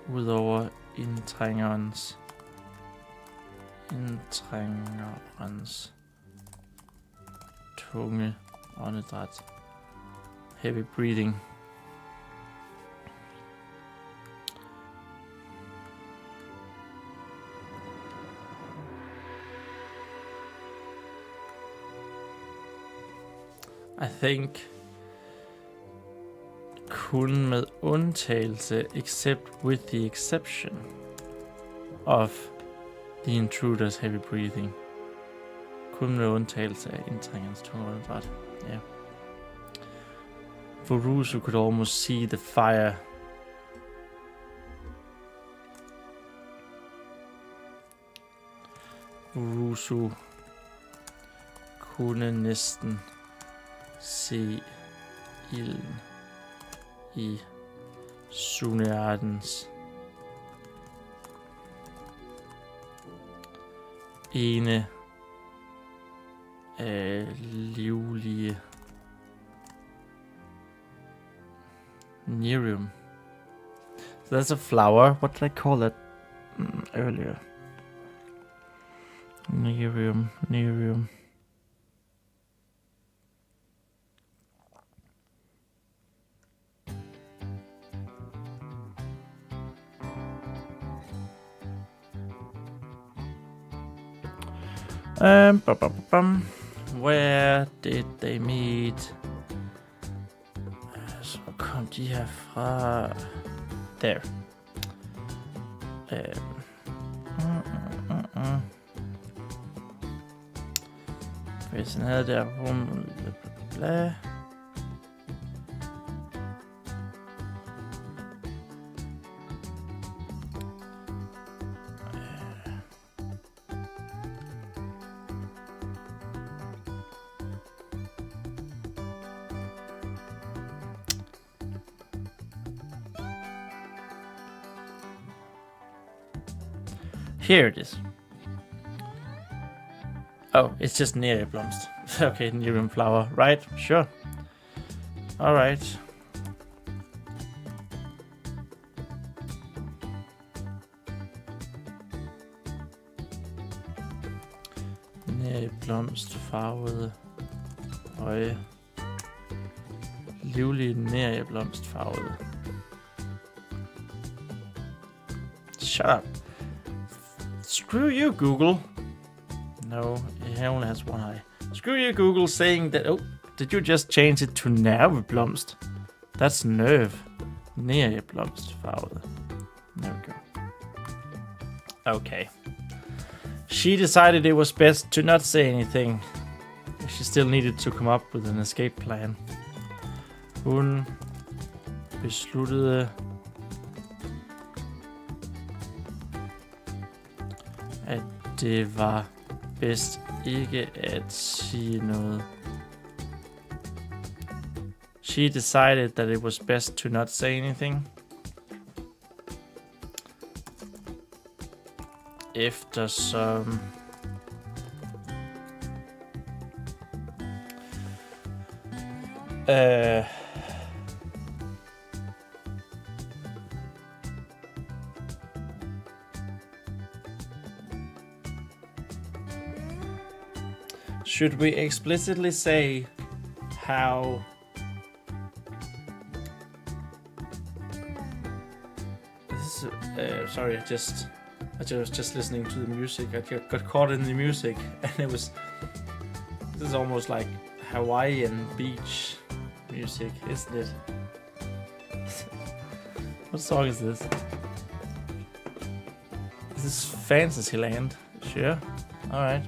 Udover indtrængerens tunge åndedræt. Heavy breathing. I think kun med undtagelse, except with the exception of the intruder's heavy breathing. Kun med undtagelse af indtrængerens tunge åndedræt. Ja. Vurusu could almost see the fire. Vurusu kunne næsten se ilden i Suneardens ene livlige Nerium. So that's a flower. What did I call it earlier? Nerium. Where did they meet? Så kom de her fra. There. Hvis han havde der rum, bla. Here it is. Oh, it's just Neriblomst. Okay, Nerium flower. Right, sure. Alright. Neriblomstfarvede øje. Livlige neriblomstfarvede. Shut up. Screw you, Google. No, he only has one eye. Screw you, Google, saying that... Oh, did you just change it to nerveblomst? That's nerve. Nerveblomstfarvet. There we go. Okay. She decided it was best to not say anything. She still needed to come up with an escape plan. Hun besluttede at det var bedst ikke at sige noget. She decided that it was best to not say anything. Eftersom should we explicitly say how this is, sorry, I was just listening to the music. I got caught in the music, and this is almost like Hawaiian beach music, isn't it? What song is this? This is Fantasyland. Sure. Alright.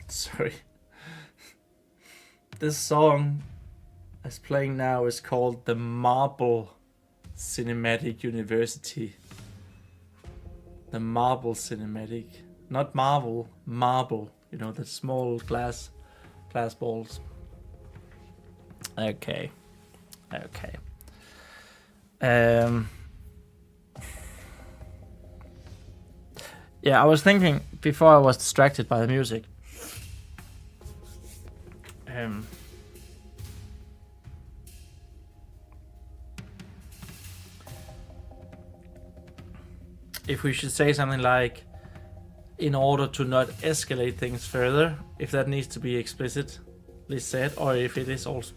Sorry. This song is playing now is called the Marble Cinematic University. The Marble Cinematic. Not Marvel, Marble. You know, the small glass balls. Okay. Yeah, I was thinking before I was distracted by the music. If we should say something like, in order to not escalate things further, if that needs to be explicitly said, or if it is also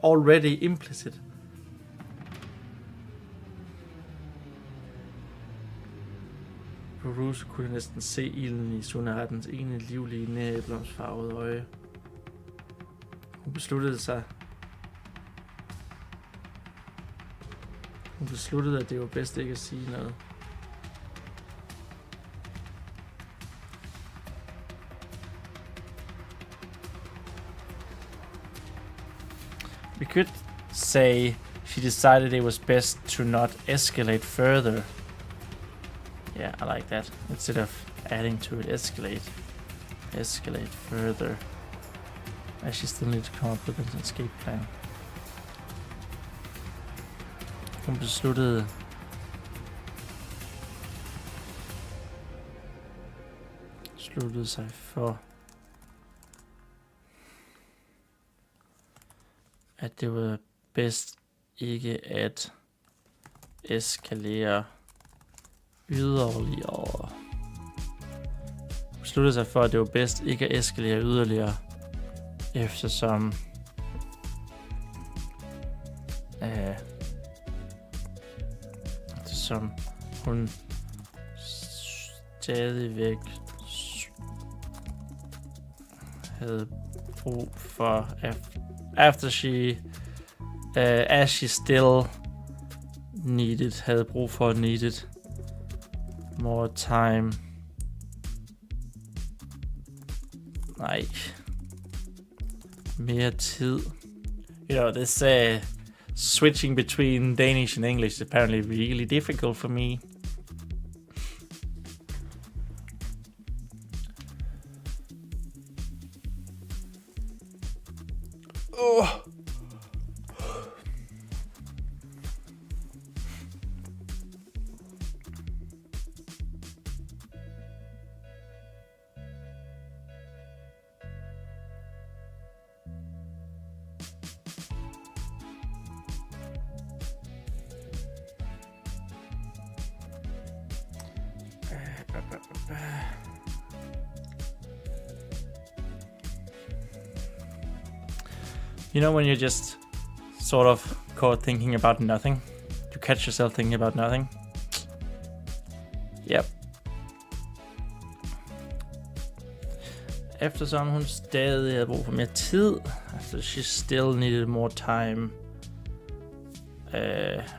already implicit. Rose kunne næsten se ilden i Sunarettens ene livlige næblomsfarvede øje. Hun besluttede, at det var bedst ikke at sige noget. We could say she decided it was best to not escalate further. Yeah, I like that. Instead of adding to it, escalate further. As she still needs to come up with an escape plan. Hun besluttede sig for, at det var bedst ikke at eskalere yderligere. Besluttede sig for, at det var bedst ikke at eskalere yderligere, eftersom hun stadigvæk havde brug for, as she still needed more time. Nej. Mere tid. You know, this switching between Danish and English is apparently really difficult for me. You know when you're just sort of caught thinking about nothing? You catch yourself thinking about nothing? Yep. Eftersom hun stadig havde brug for mere tid, altså she still needed more time.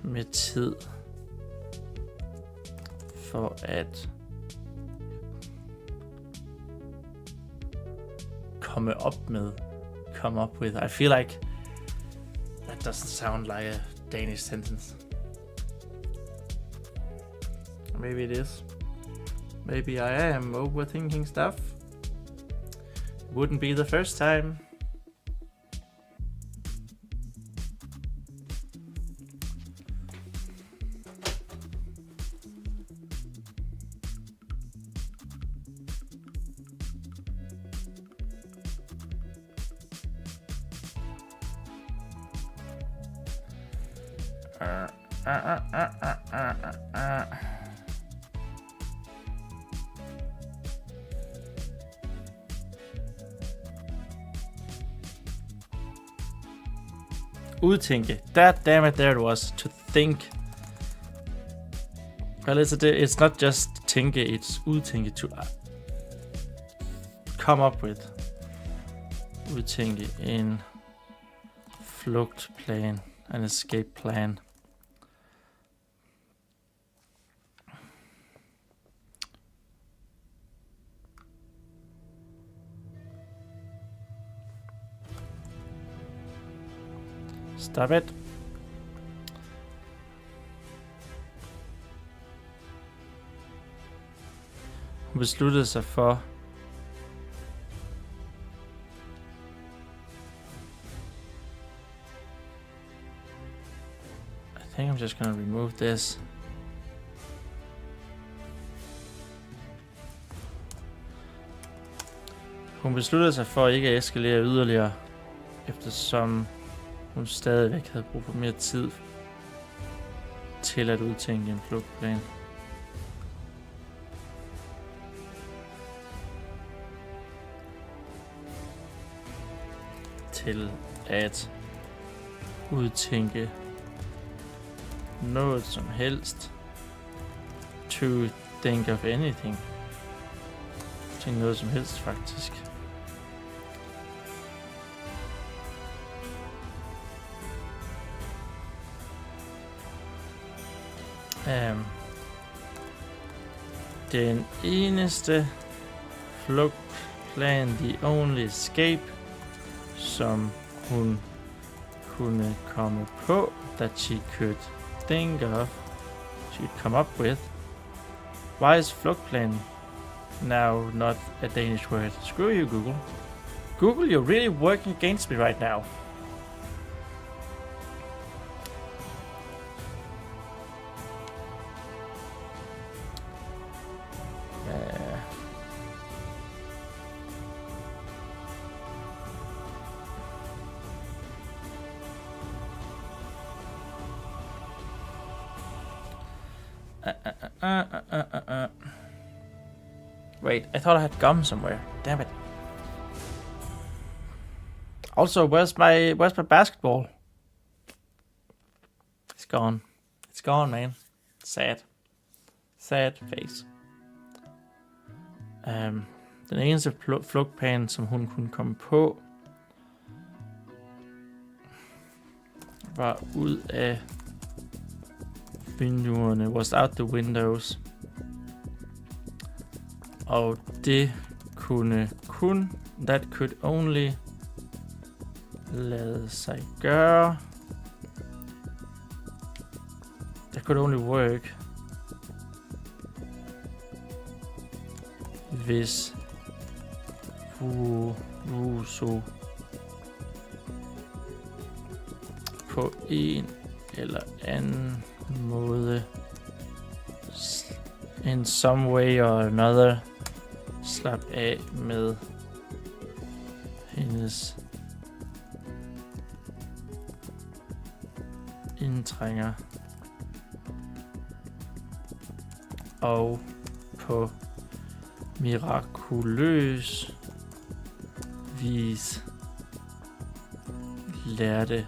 Med tid for at come up with. I feel like that doesn't sound like a Danish sentence. Maybe it is. Maybe I am overthinking stuff. Wouldn't be the first time. Udtænke. Damn it, there it was. To think. Well, it's not just tænke, it's udtænke. To come up with. Udtænke en flugt plan. An escape plan. Stop it. Hun besluttede sig for I think I'm just gonna remove this. Hun besluttede sig for ikke at eskalere yderligere, eftersom hun stadigvæk havde brug for mere tid til at udtænke en flugtplan. Til at udtænke noget som helst. To think of anything. Til noget som helst faktisk. Den eneste flugtplan, the only escape, som hun kunne komme på, that she could think of, she'd come up with. Why is flugtplan now not a Danish word? Screw you, Google. Google, you're really working against me right now. Wait, I thought I had gum somewhere. Damn it. Also, where's my basketball? It's gone. It's gone, man. Sad. Sad face. Den eneste flugtplan, som hun kunne komme på, var ud af vinduerne, was out the windows. Og det kunne that could only lade sig gøre. That could only work hvis så på en eller anden måde in some way or another slap af med hendes indtrænger og på mirakuløs vis lærte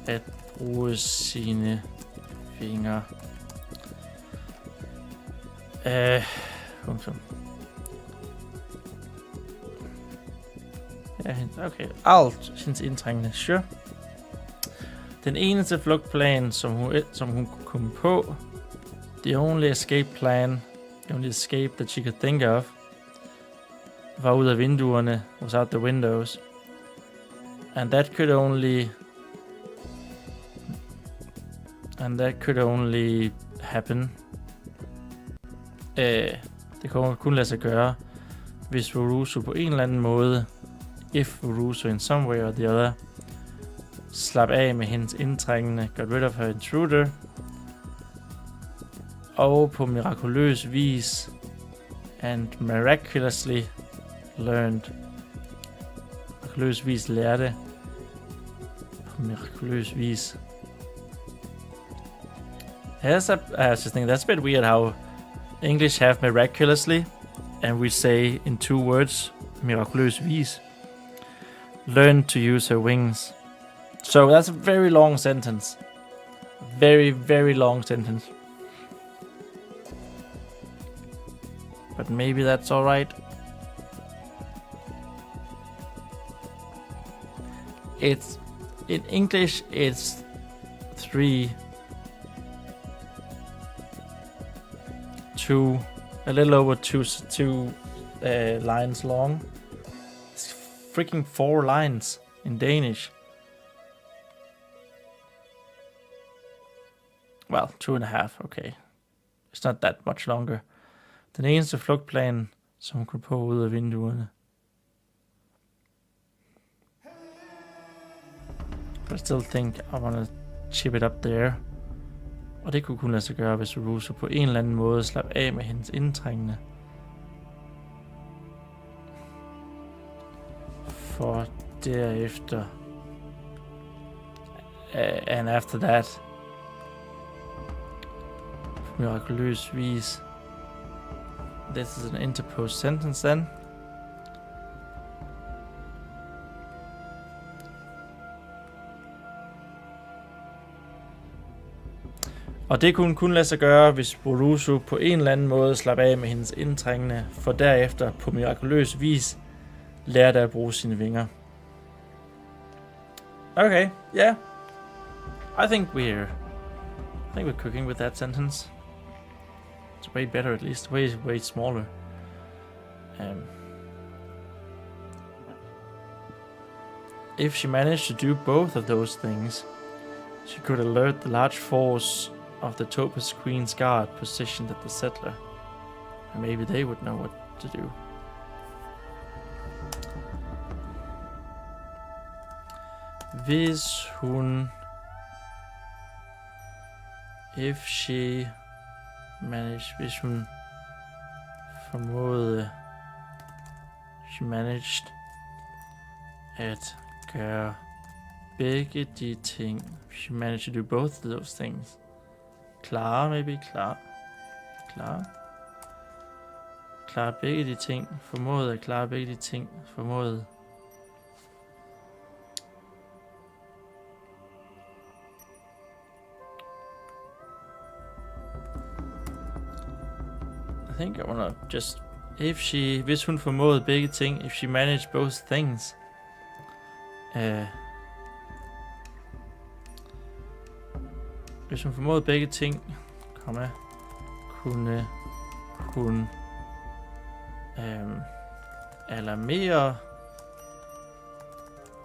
at bruge sine fingre. Punktum. Ja, okay. Alt hendes indtrængende. Sure. Den eneste flugtplan, som hun kunne komme på. The only escape plan. The only escape that she could think of. var ud af vinduerne, was out the windows. And that could only happen. Det kunne kun lade sig gøre, hvis Urusu på en eller anden måde, if Urusu in some way or the other, slap af med hendes indtrængende, got rid of her intruder, og på mirakuløs vis, and miraculously learned, mirakuløs vis lærte, på mirakuløs vis. I just think that's a bit weird how English have miraculously, and we say in 2 words, mirakuløs vis, learn to use her wings. So that's a very long sentence. Very, very long sentence. But maybe that's alright. It's, in English, it's a little over two lines long. It's freaking 4 lines in Danish. Well, 2.5, okay. It's not that much longer. Den eneste flugtplan, som hun kunne på ud af vinduerne. But I still think I want to chip it up there. Og det kunne kun lade sig gøre, hvis Urusu på en eller anden måde slap af med hendes indtrængende. For derefter... and after that... mirakuløs vis... This is an interposed sentence then. Og det kunne kun lade sig gøre, hvis Urusu på en eller anden måde slap af med hendes indtrængende, for derefter på mirakuløs vis lærte at bruge sine vinger. Okay, yeah. I think we're cooking with that sentence. It's way better, at least. Way smaller. If she managed to do both of those things, she could alert the large force of the Topaz Queen's Guard positioned at the settler. And maybe they would know what to do. Hvis hun... Hvis hun formåede... She managed at gøre begge de ting. She managed to do both of those things. Klar begge de ting. Formåede at klare begge de ting. Formåede. I think I wanna just... Hvis hun formåede begge ting. If she managed both things. Hvis hun formåede begge ting, kunne hun alarmere,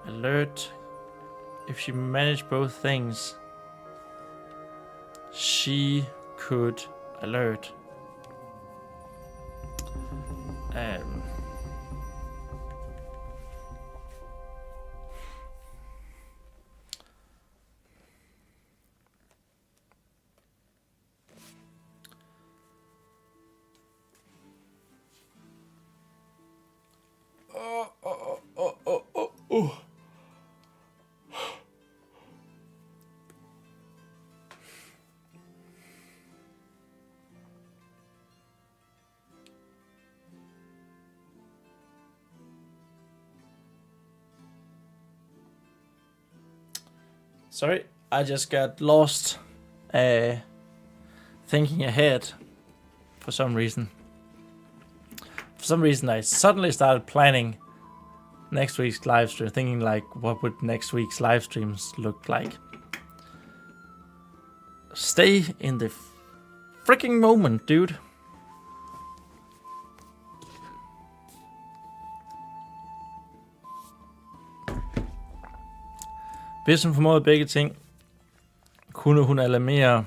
alert. If she managed both things, she could alert. Sorry, I just got lost thinking ahead for some reason. For some reason, I suddenly started planning next week's live stream, thinking like, what would next week's live streams look like? Stay in the freaking moment, dude. Hvis hun formåede begge ting, kunne hun alarmere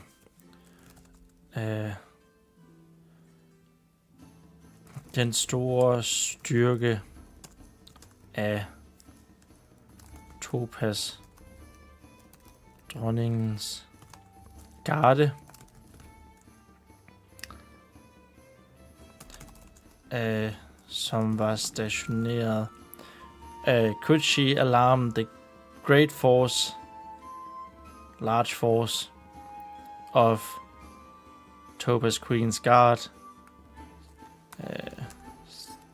den store styrke af Topas, dronningens garde, som var stationeret. Could she alarm the great force, large force of Topas Queen's Guard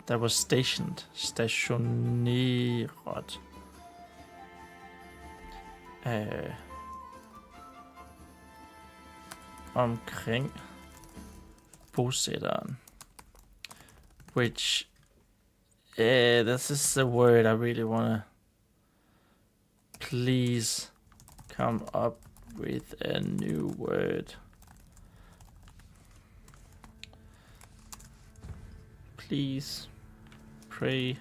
that was stationeret omkring bosætteren, which this is the word I really want to please come up with a new word. Please pray.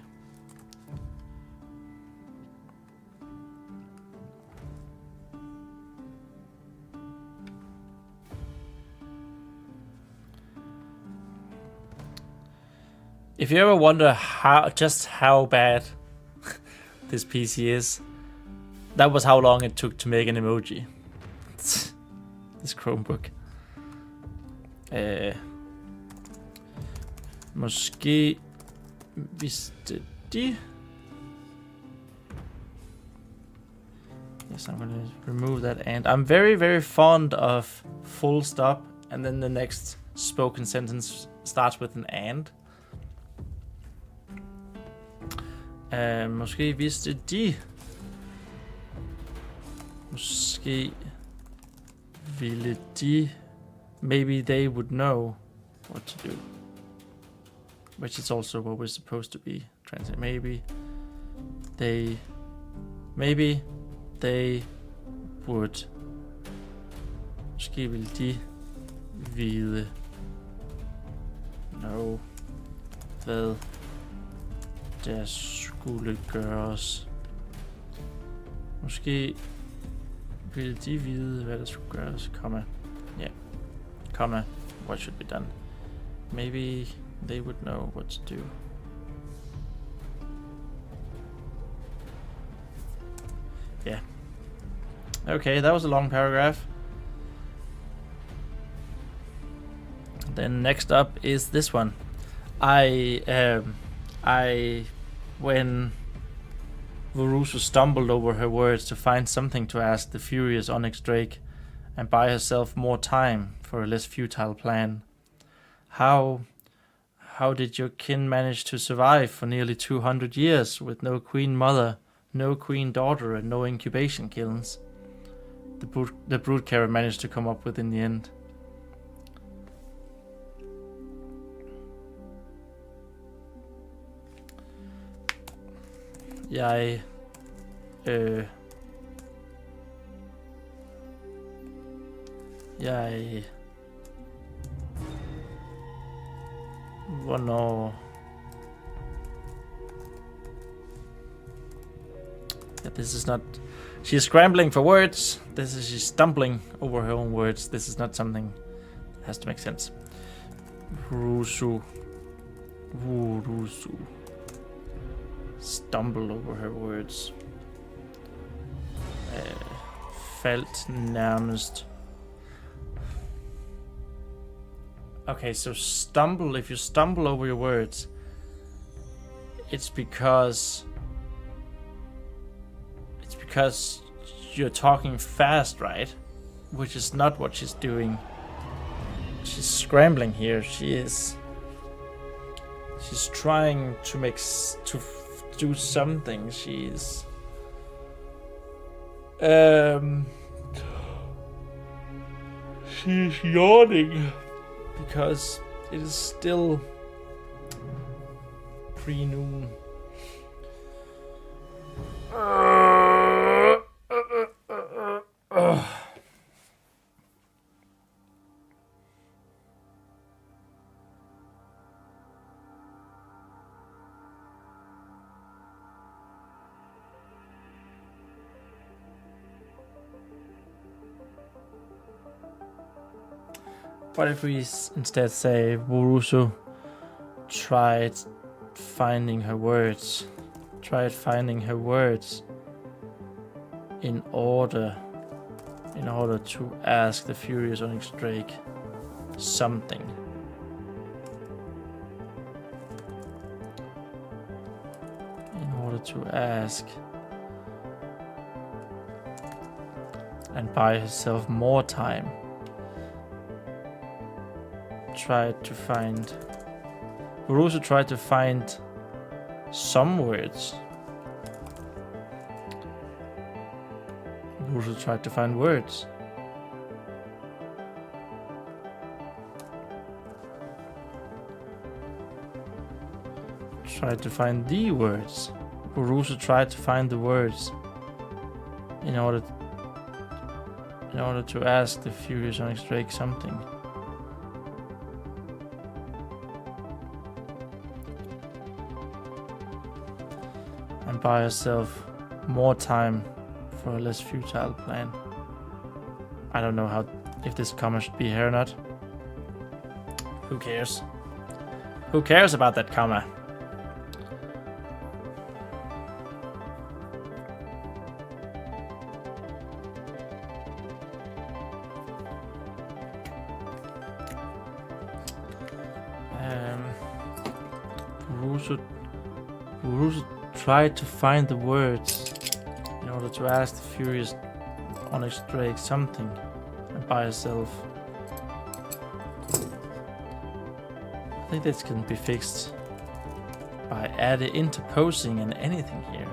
If you ever wonder how bad this PC is, that was how long it took to make an emoji. This Chromebook. Måske vidste de. Yes, I'm going to remove that and. I'm very, very fond of full stop and then the next spoken sentence starts with an and. Måske vidste de. Måske ville de. Maybe they would know what to do. Which is also what we're supposed to be translating. Maybe they would. Måske ville de vide. No. Hvad der skulle gøres. Måske ville de vide, hvad der skulle gøres, komma. Yeah. Comma, what should be done. Maybe they would know what to do. Yeah. Okay, that was a long paragraph. Then next up is this one. When Vurusu stumbled over her words to find something to ask the furious Onyx Drake and buy herself more time for a less futile plan. How did your kin manage to survive for nearly 200 years with no queen mother, no queen daughter, and no incubation kilns? The broodcarrier managed to come up with in the end. Jeg hvornår this is not. She's scrambling for words. She's stumbling over her own words. This is not something that has to make sense. Vurusu stumbled over her words. Faldt nærmest. Okay, so stumble. If you stumble over your words, it's because you're talking fast, right? Which is not what she's doing. She's scrambling here. She's trying to do something. She's yawning because it is still pre-noon. What if we instead say Vurusu tried finding her words? Tried finding her words in order to ask the furious Onyx Drake something. In order to ask and buy herself more time. Vurusu tried to find some words. Vurusu tried to find words. Tried to find the words. Vurusu tried to find the words in order to ask the furious Onyx Drake something. And buy herself more time for a less futile plan. I don't know if this comma should be here or not. Who cares? Who cares about that comma? Vurusu tried to find the words in order to ask the furious Onyx Drake something and by herself. I think this can be fixed by interposing and anything here.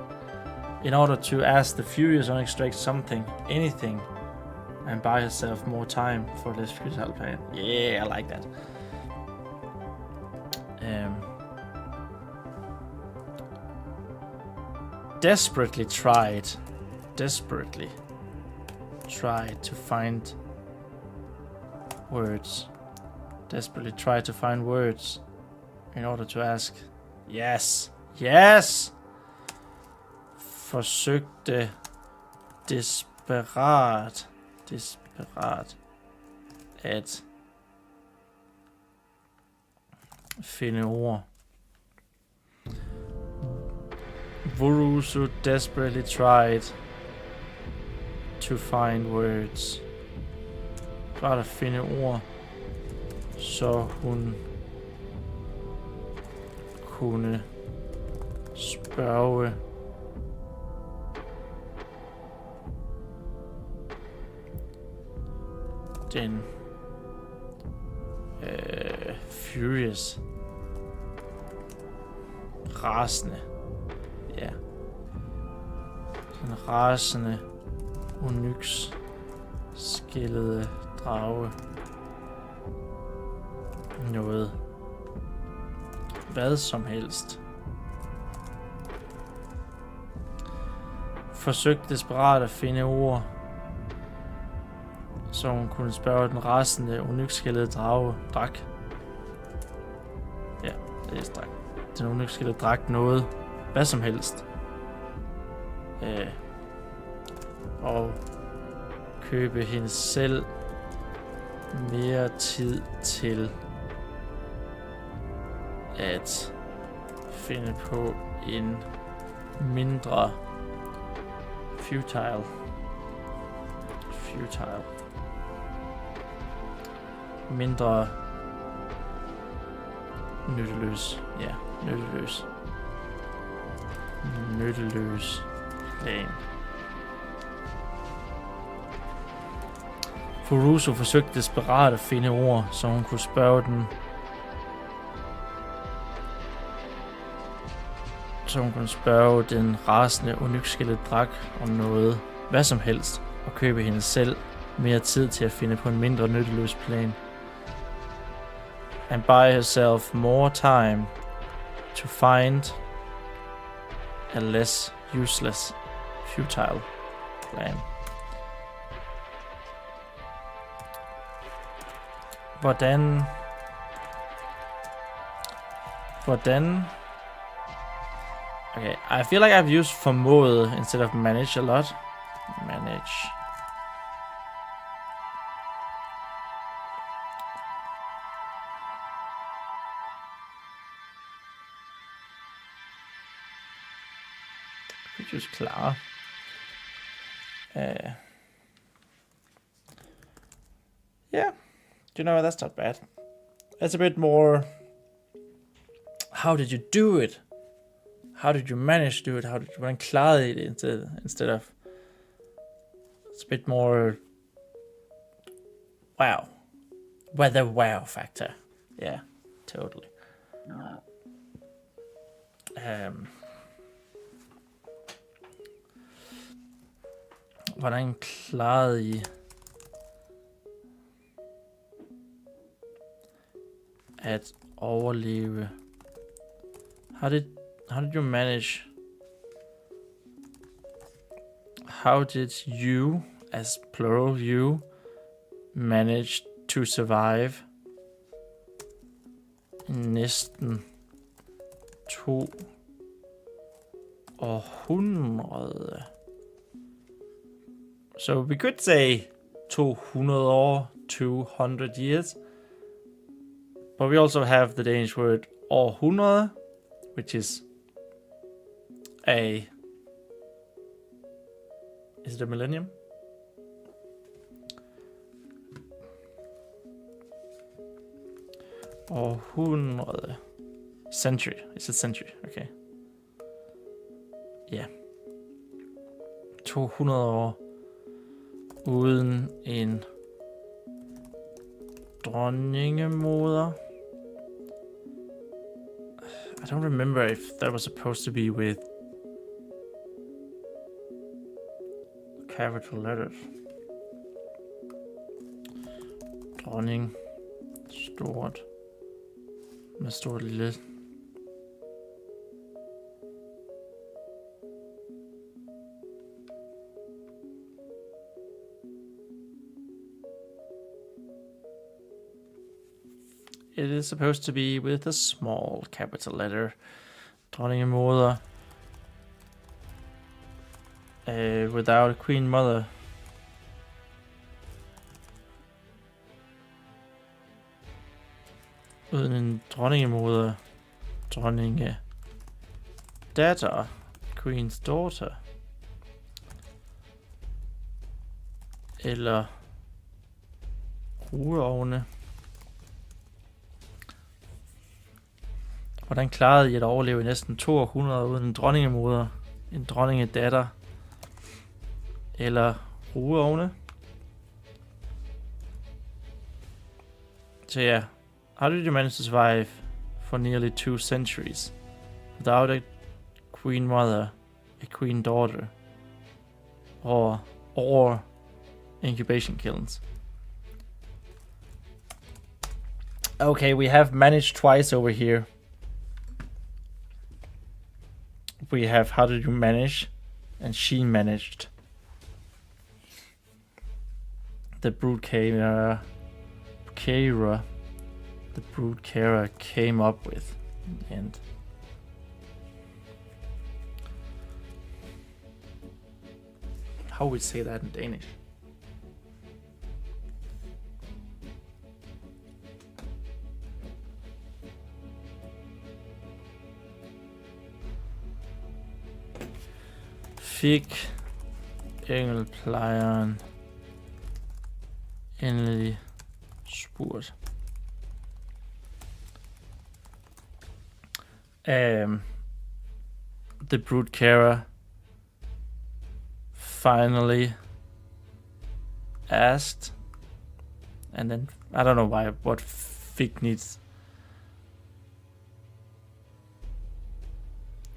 In order to ask the furious Onyx Drake something, anything, and buy herself more time for this futile plan. Yeah, I like that. Desperately tried to find words. Desperately tried to find words in order to ask. Yes. Forsøgte desperat at finde ord. Vurusu desperately tried to find words. For at finde ord, så hun kunne spørge den furious, rasende. Ja. Den rasende, onyx-skællede drage. Noget. Hvad som helst. Forsøgte desperat at finde ord, så hun kunne spørge den rasende, onyx-skællede drage. Drak. Ja, det er drak. Den onyx-skællede drak noget. Hvad som helst. Og købe hende selv mere tid til at finde på en mindre futile mindre nytteløs plan. Vurusu forsøgte desperat at finde ord, så hun kunne spørge den. Så hun kunne spørge den rasende onyx-skællede drak om noget, hvad som helst, og købe hende selv mere tid til at finde på en mindre nytteløs plan. And buy herself more time to find a less useless, futile plan. Hvordan? Okay, I feel like I've used formået instead of manage a lot. Manage. We choose Clara. Yeah, you know, that's not bad. It's a bit more, how did you do it? How did you manage to do it? Hvordan klarede I det instead of, it's a bit more, wow. With the wow factor. Yeah, totally. Hvordan klarede I at overleve? How did you manage? How did you, as plural you, manage to survive næsten 2 århundrede? So we could say 200 år, 200 years. But we also have the Danish word århundrede, which is is it a millennium? Århundrede. Century. It's a century. Okay. Ja. Yeah. 200 år uden en dronningemoder. I don't remember if that was supposed to be with capital letters. Dronning. Stort. Med stort lille. It is supposed to be with a small capital letter. Dronningemoder. Without a queen mother. Uden en dronningemoder. Dronninge. Datter. Queen's daughter. Eller rugeovne. Hvordan klarede I at overleve i næsten 2 århundreder uden en dronningemoder, en dronningedatter eller rugeovne? Så ja, how did you manage to survive for nearly 2 centuries without a queen mother, a queen daughter, or incubation kilns? Okay, we have managed twice over here. We have how did you manage, and she managed. The brood carer came up with in the end. How would we say that in Danish? Fik engelplejeren endelig spurgt. The brood carer finally asked, and then I don't know what Fig needs.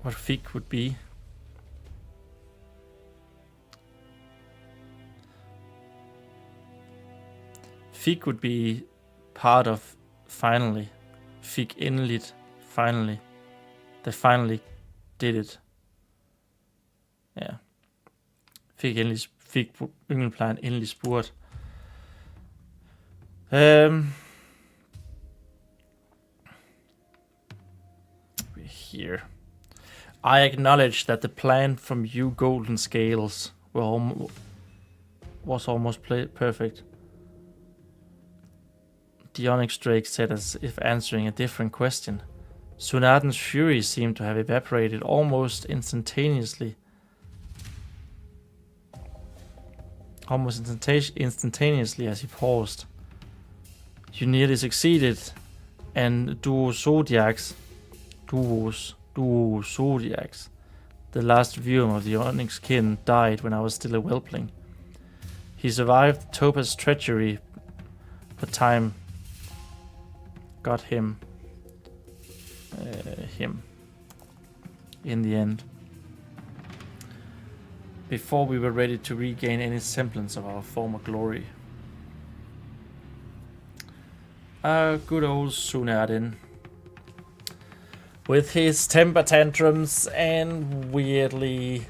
What Fig would be. Fig would be part of finally. Fig endeligt. Finally. They finally did it. Ja. Fik yngelplejen endelig spurgt. We're here. I acknowledge that the plan from you golden scales was almost perfect. The onyx drake said as if answering a different question. Sunarden's fury seemed to have evaporated almost instantaneously almost instantaneously as he paused. You nearly succeeded, and duo zodiacs, the last viewer of the Onyx kin, died when I was still a whelpling. He survived Topaz's treachery, but time got him in the end. Before we were ready to regain any semblance of our former glory. Good old Sunerdin. With his temper tantrums and weirdly,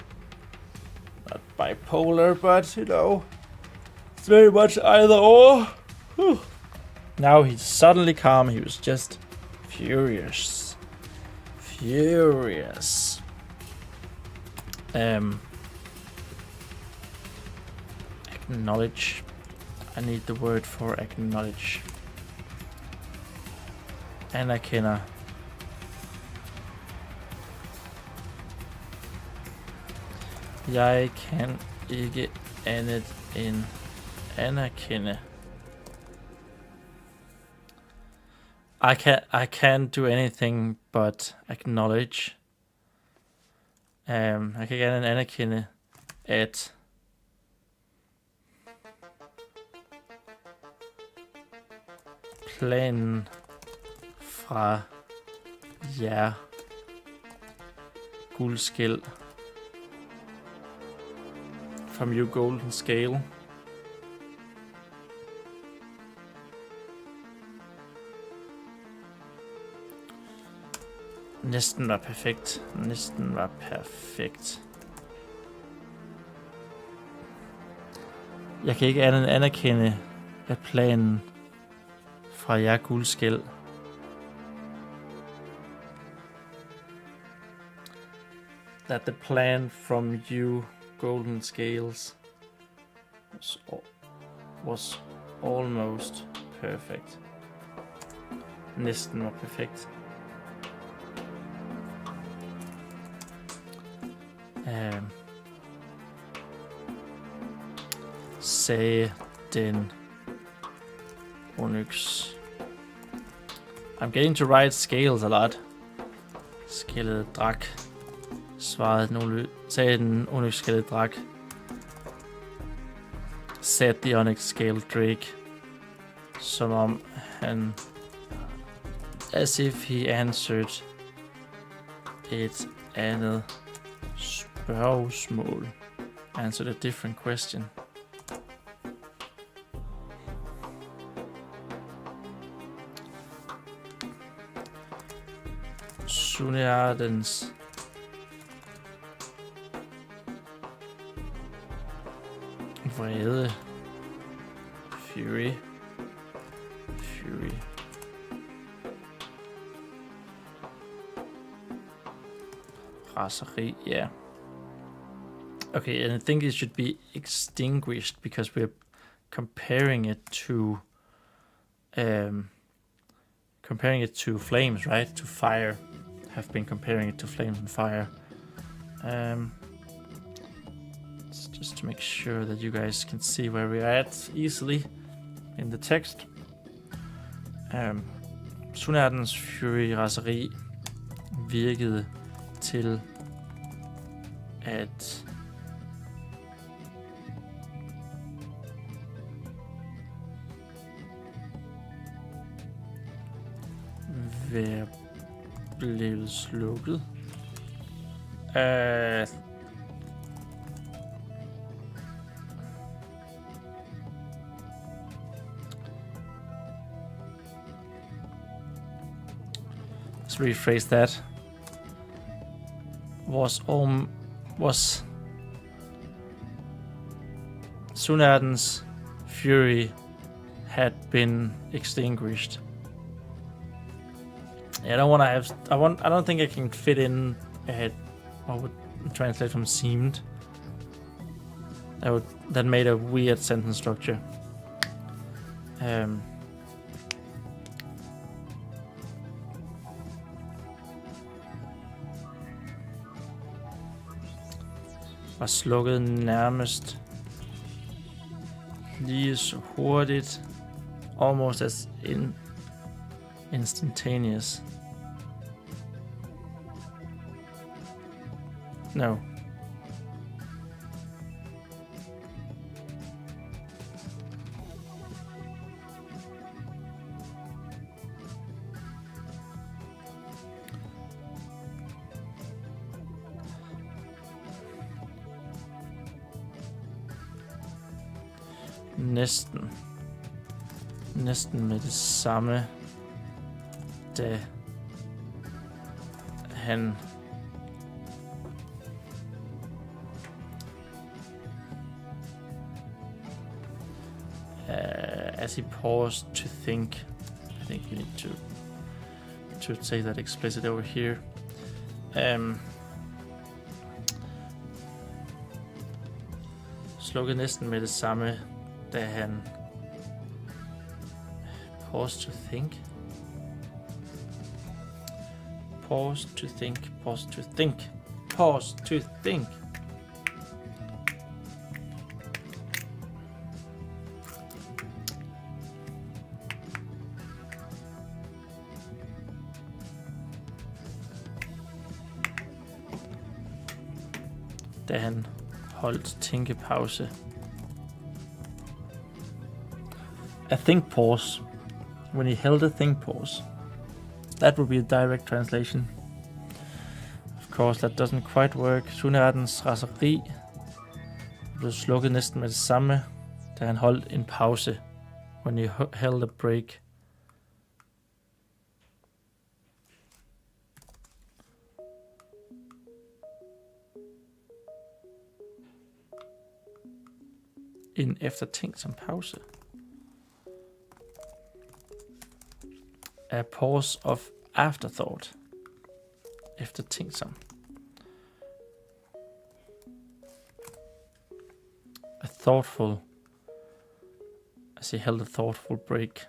not bipolar, but you know, it's very much either or. Whew. Now he's suddenly calm, he was just furious. Acknowledge. I need the word for acknowledge. Anerkender. Jeg kan ikke andet end anerkende. I can't do anything but acknowledge. Jeg kan ikke andet end anerkende, at planen fra jer guldskæld from you golden scale næsten var perfekt. Jeg kan ikke andet end anerkende, at planen fra jer guldskæld that the plan from you golden scales was almost perfect. Næsten var perfekt. Sagde den Onyx. I'm getting to ride scales a lot. Skældet drak. Sagde den Onyx skældet drak. Said the Onyx scale Drake. Som om han... As if he answered et andet spørgsmål. Answered a different question. Sunerdens vrede. Fury. Raseri, yeah. Okay, and I think it should be extinguished because we're comparing it to flames, right? To fire. Have been comparing it to flames and fire. It's just to make sure that you guys can see where we're at easily in the text. Sunerdens fury, raseri, virkede til at være blevet slukket. Let's rephrase that. Was Sunerdens fury had been extinguished. Yeah, I don't think I can fit in ahead. I would translate from seemed. That made a weird sentence structure. Var slukket nærmest lige så hurtigt. Almost as instantaneous. No. Næsten med det samme, da han as he paused to think. I think you need to say that explicit over here. Slukkede næsten med det samme, da han pause to think. Pause to think. Pause to think. Pause to think. Da han holdt tænkepause. A think pause. When he held a think pause. That would be a direct translation. Of course, that doesn't quite work. Sunærdens raseri blev slukket næsten med det samme, da han holdt en pause. When he held a break. En eftertænksom pause. A pause of afterthought. Eftertænksom. A thoughtful. As he held a thoughtful break.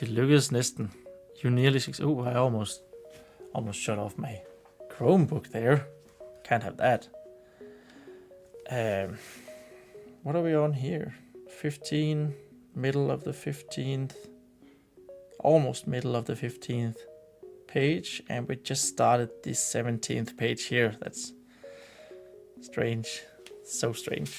Det lykkedes næsten. You nearly I almost shut off my Chromebook there. Can't have that. What are we on here? 15, middle of the 15th, almost middle of the 15th page, and we just started the 17th page here. That's strange. So strange.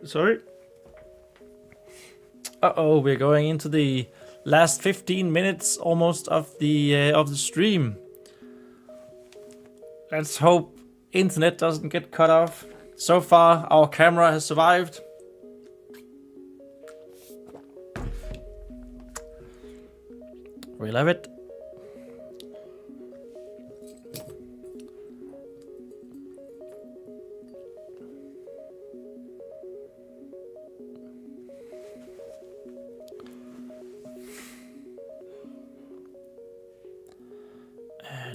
Sorry. Uh-oh, we're going into the last 15 minutes almost of the stream. Let's hope internet doesn't get cut off. So far, our camera has survived. We love it.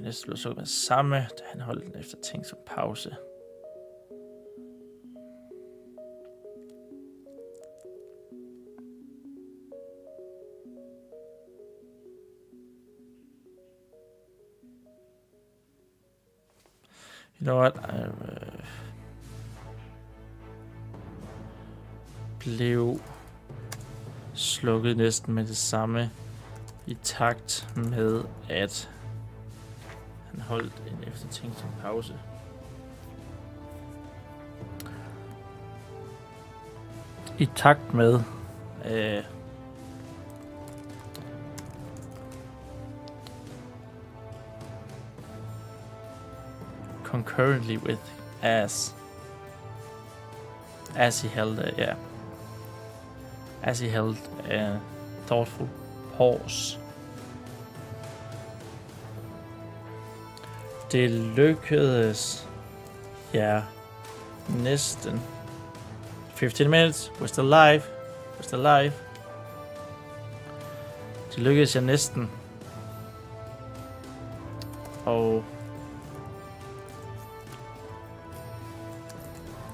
Næste blev så med samme, da han holdt den eftertænksom pause. You know what? Blev slukket næsten med det samme i takt med, at han holdt en eftertænksom pause. I takt med concurrently with as he held a thoughtful pause. Det lykkedes. Ja, næsten. 15 minutes. We're still live. Det lykkedes jeg næsten. Og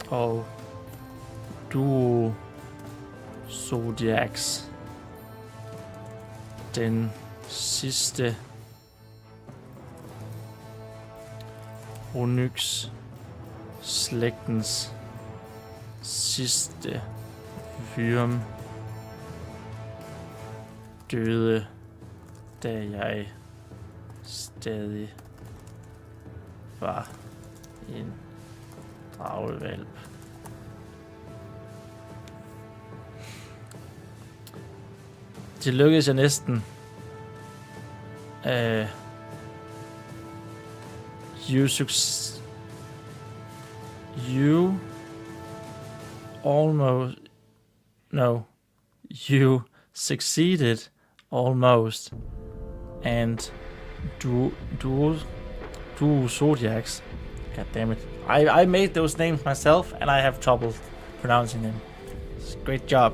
Og duo Zodiacs. Den sidste Onyx slægtens sidste Vyrm døde, da jeg stadig var en dragevalp. Det lykkedes jeg næsten. You almost... No. You succeeded almost. And duo Zodiacs. God damn it. I made those names myself and I have trouble pronouncing them. Great job.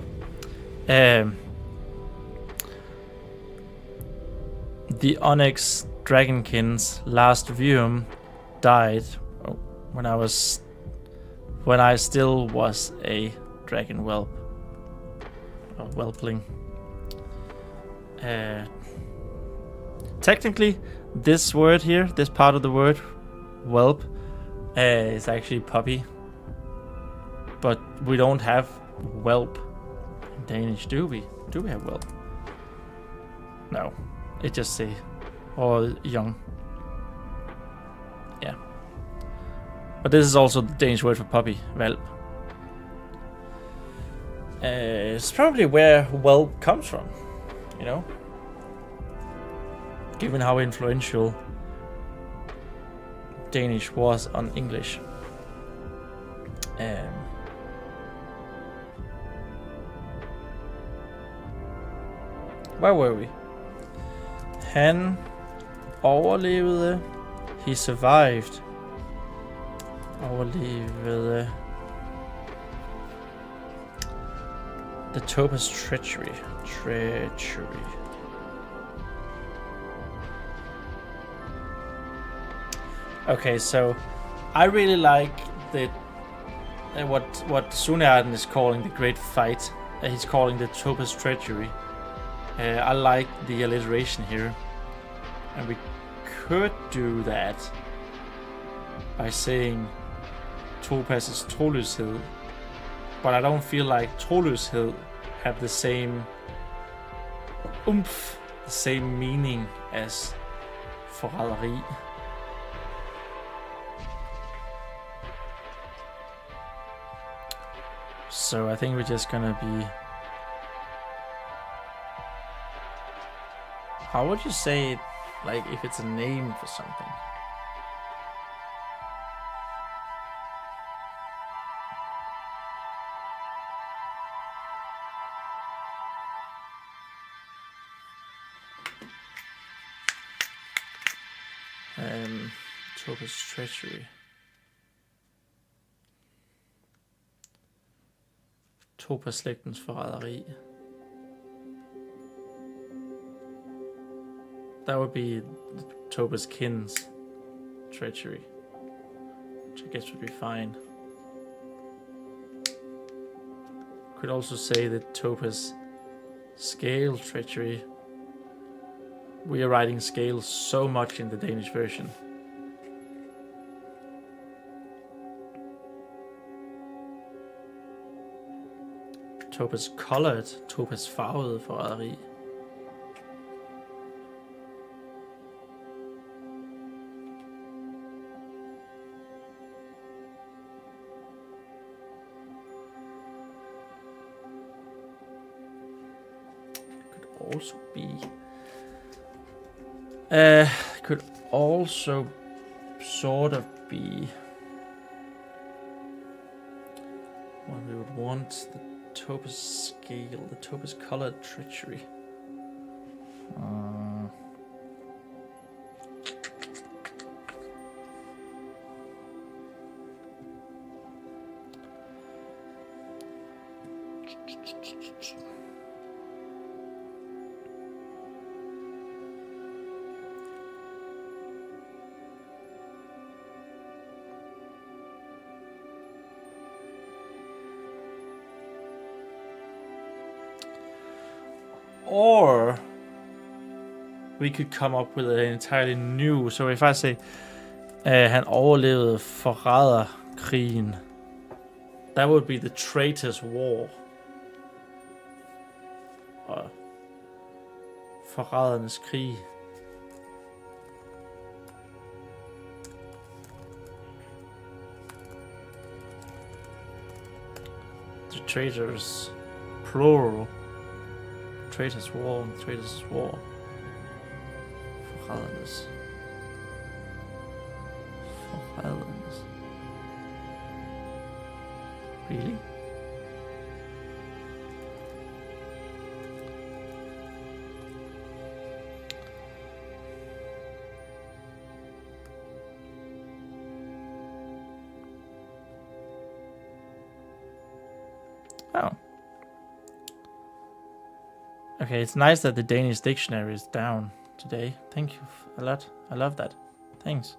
The Onyx Dragonkin's last Vyrm died when I still was a dragon whelp. Or whelpling. Technically, this word here, this part of the word, whelp, is actually puppy. But we don't have whelp in Danish, do we? Do we have whelp? No. It just say, or young. Yeah. But this is also the Danish word for puppy, valp. It's probably where whelp comes from, you know? Given how influential Danish was on English. Where were we? Han overlevede. He survived. Overlevede. The Topaz treachery. Okay, so I really like the what Sunearden is calling the great fight. He's calling the Topaz treachery. I like the alliteration here, and we could do that by saying Topaz's troløshed, but I don't feel like troløshed have the same oomph, the same meaning as forræderi. So I think we're just gonna be... How would you say it, like, if it's a name for something? Topaz treachery. Topaz slægtens forræderi. That would be Topaz kin's treachery, which I guess would be fine. Could also say that Topaz scale treachery. We are writing scales so much in the Danish version. Topaz colored, Topaz farvede forræderi. Also be could also sort of be what we would want, the Topaz scale, the Topaz colored treachery. Or we could come up with an entirely new. So if I say, han overlevede forræderkrigen, that would be the Traitors' War. Og forrædernes krig. The Traitors, plural. Traitors' War, Traitors' War. Forrædernes. Forrædernes. Really? Oh. Okay, it's nice that the Danish dictionary is down today. Thank you a lot. I love that. Thanks.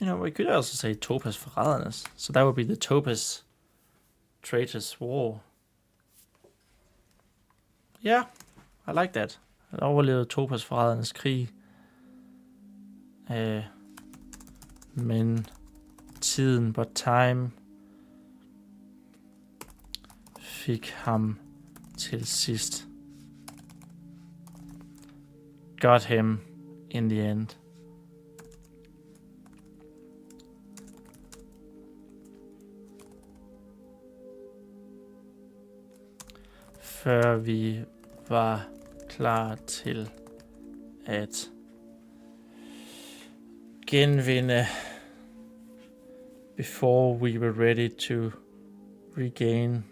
We could also say Topaz Forrædernes. So that would be the Topaz Traitors' War. Yeah, I like that. Han overlevede Topaz Forrædernes krig. Men tiden, but time, fik ham til sidst. Got him in the end. Før vi var klar til at genvinde. Before we were ready to regain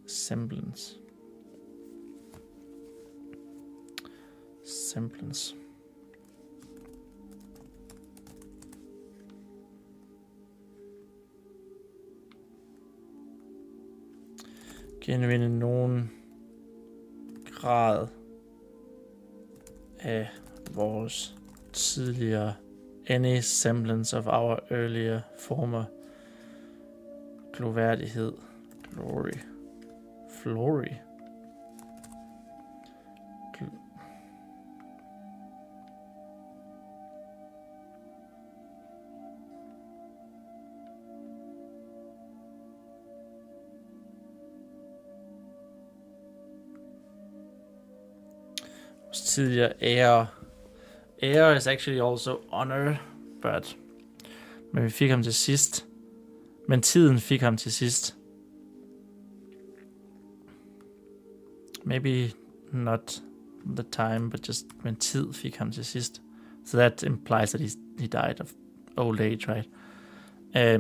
semblance. Genvinde nogen grad af vores tidligere, any semblance of our earlier former gloværdighed, glory. Tidligere ære. Ære is actually also honor, men vi fik ham til sidst. Men tiden fik ham til sidst. Maybe not the time, but just men tid fik ham til sidst. So that implies that he died of old age, right?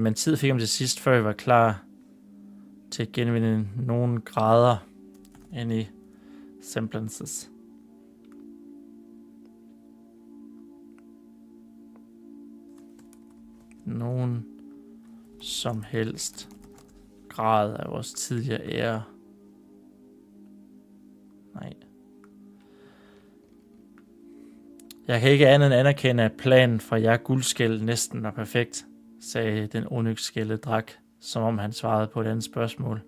Men tid fik ham til sidst, før vi var klar til at genvinde nogle grader any semblances. Nogen som helst grad af vores tidligere ære. Nej. Jeg kan ikke andet end anerkende, at planen fra jer guldskæld næsten var perfekt, sagde den onyxskældede drak, som om han svarede på et andet spørgsmål.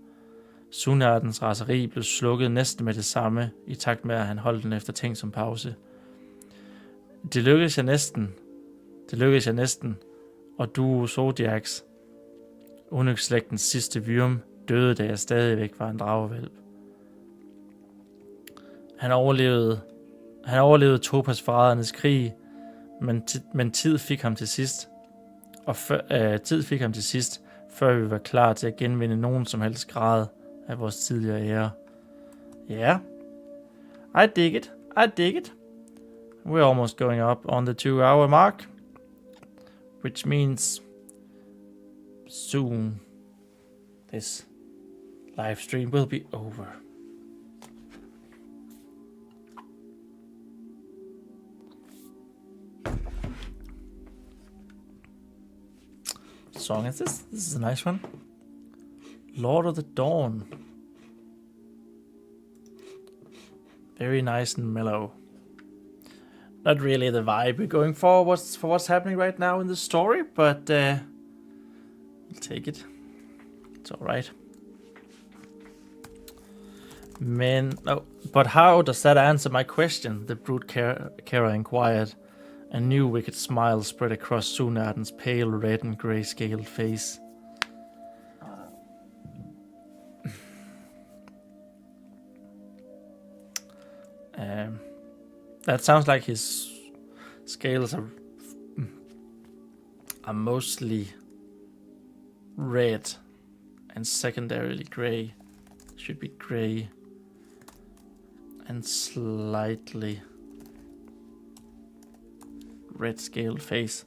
Sunartens raseri blev slukket næsten med det samme, i takt med, at han holdt den eftertænksom pause. Det lykkedes jeg næsten, og du, Zodiacs, Onyx-slægtens sidste vyrm, døde, da jeg stadigvæk var en dragehvalp. Han overlevede Topaz Forrædernes krig, men tid fik ham til sidst. Før vi var klar til at genvinde nogen som helst grad af vores tidligere ære. Yeah, I dig it. We're almost going up on the 2-hour mark, which means soon this live stream will be over. What song is this? This is a nice one. Lord of the Dawn. Very nice and mellow. not really the vibe we're going for what's happening right now in the story, but we'll take it. It's all right. But how does that answer my question? The brute carer inquired. A new wicked smile spread across Sunarden's pale red and grey-scaled face. That sounds like his scales are mostly red and secondarily grey. Should be grey and slightly red scaled face.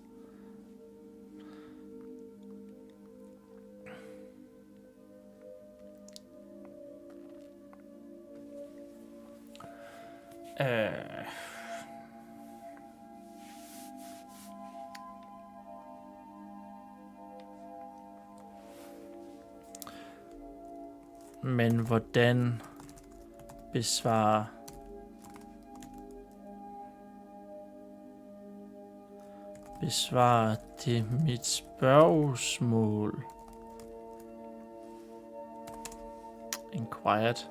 Men hvordan besvarer det mit spørgsmål? Inquired.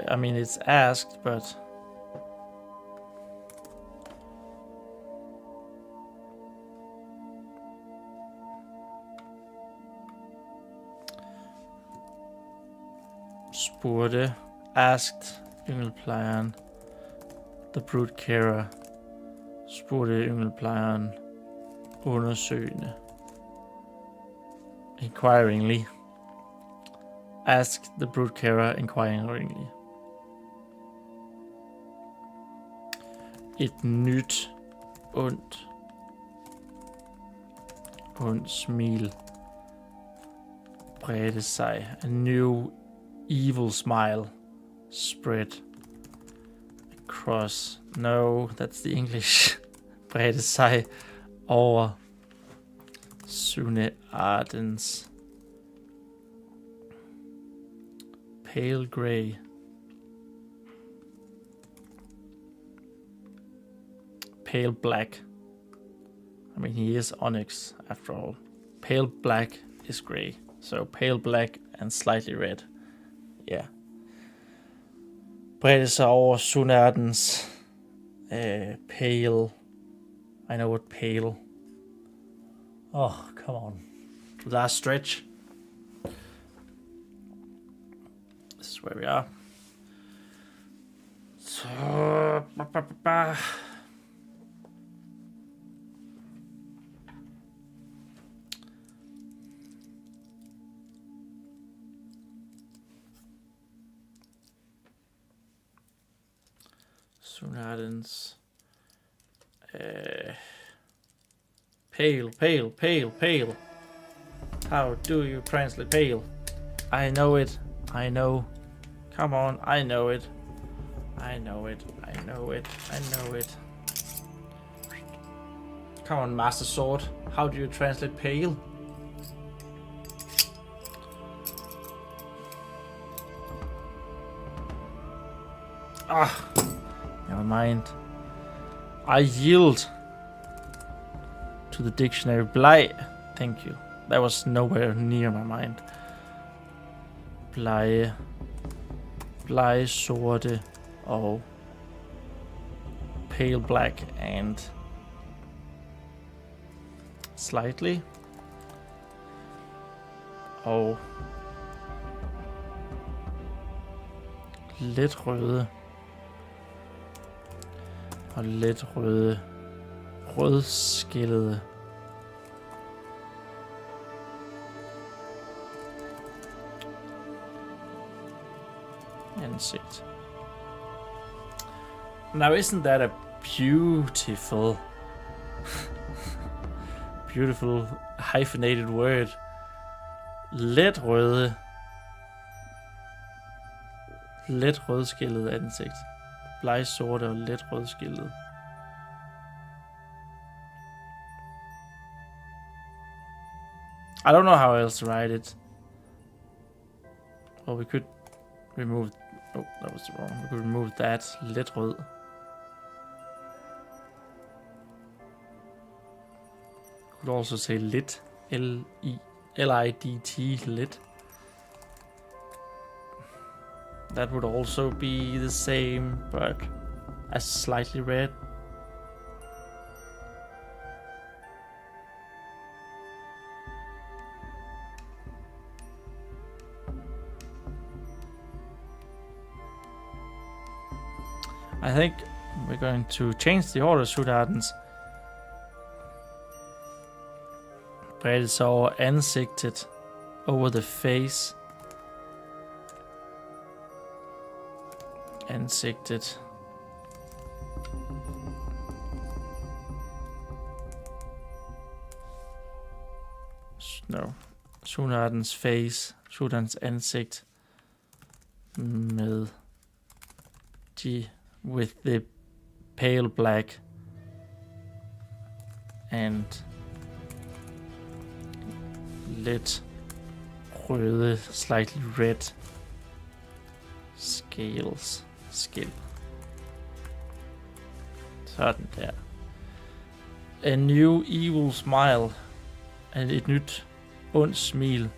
I mean, it's asked, but spurgte, asked yngelplejeren. The brute carer spurgte yngelplejeren undersøgende. Inquiringly. Asked the brute carer inquiringly. Et nyt ondt smil bredte sig. A new evil smile spread across. No, that's the English. Bredte sig over Sunardens pale grey. Pale black. I mean, he is onyx after all. Pale black is grey. So pale black and slightly red. Yeah. Bredte sig over Sunardens pale. I know what pale. Oh, come on. Last stretch. This is where we are. So, Sunardens pale. How do you translate pale? I know it. I know. Come on, I know it. Come on, Master Sword. How do you translate pale? Never mind. I yield to the dictionary. Bleg. Thank you. That was nowhere near my mind. Blege sorte og pale black and slightly og lidt røde og lidt rødskillede ansigt. Now, isn't that a beautiful hyphenated word? Let rødskillet ansigt. Bleg sorte og let rødskillet. I don't know how else to write it. Well, we could remove. Oh, that was wrong. We could remove that. Let rød. Could also say lit. L-I-D-T, lit. That would also be the same, but as slightly red. I think we're going to change the order, Sudardens. Bredesår ansigtet over the face. Ansigtet. No. Sudardens face. Sudardens ansigt. Med de with the pale black and lidt røde, slightly red scales. Skin. Sådan der. A new evil smile. Et nyt ondt smil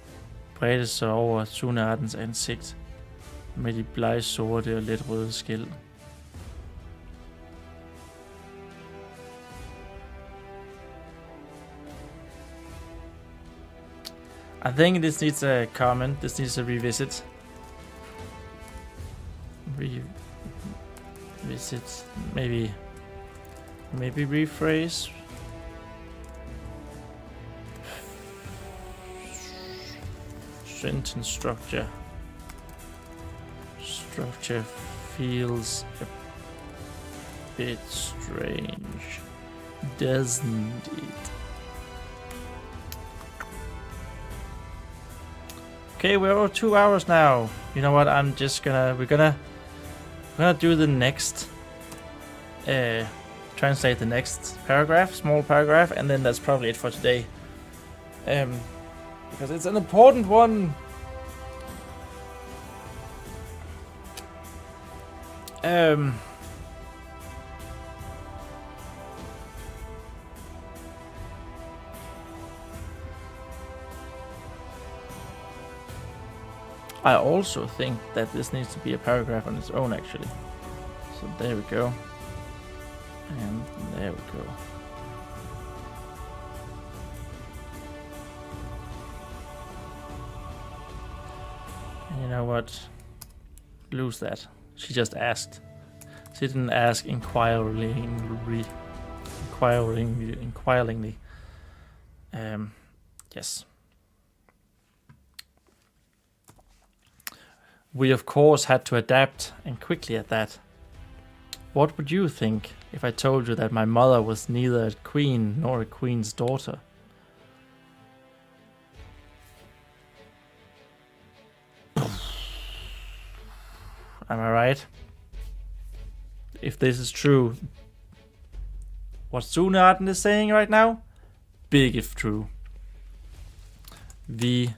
bredte sig over Sudardens ansigt med de blege sorte og let røde skæl. I think this needs a comment. This needs a revisit. Revisit. Maybe rephrase. Sentence structure. Structure feels a bit strange, doesn't it? Okay, we're over 2 hours now. You know what? We're gonna do the next, translate the next paragraph, small paragraph, and then that's probably it for today. Because it's an important one. I also think that this needs to be a paragraph on its own, actually. So there we go. And there we go. And you know what? Lose that. She just asked. She didn't ask inquiringly. Yes. We of course had to adapt, and quickly at that. What would you think if I told you that my mother was neither a queen nor a queen's daughter? Am I right? If this is true, what Sunarden is saying right now, big if true. Vi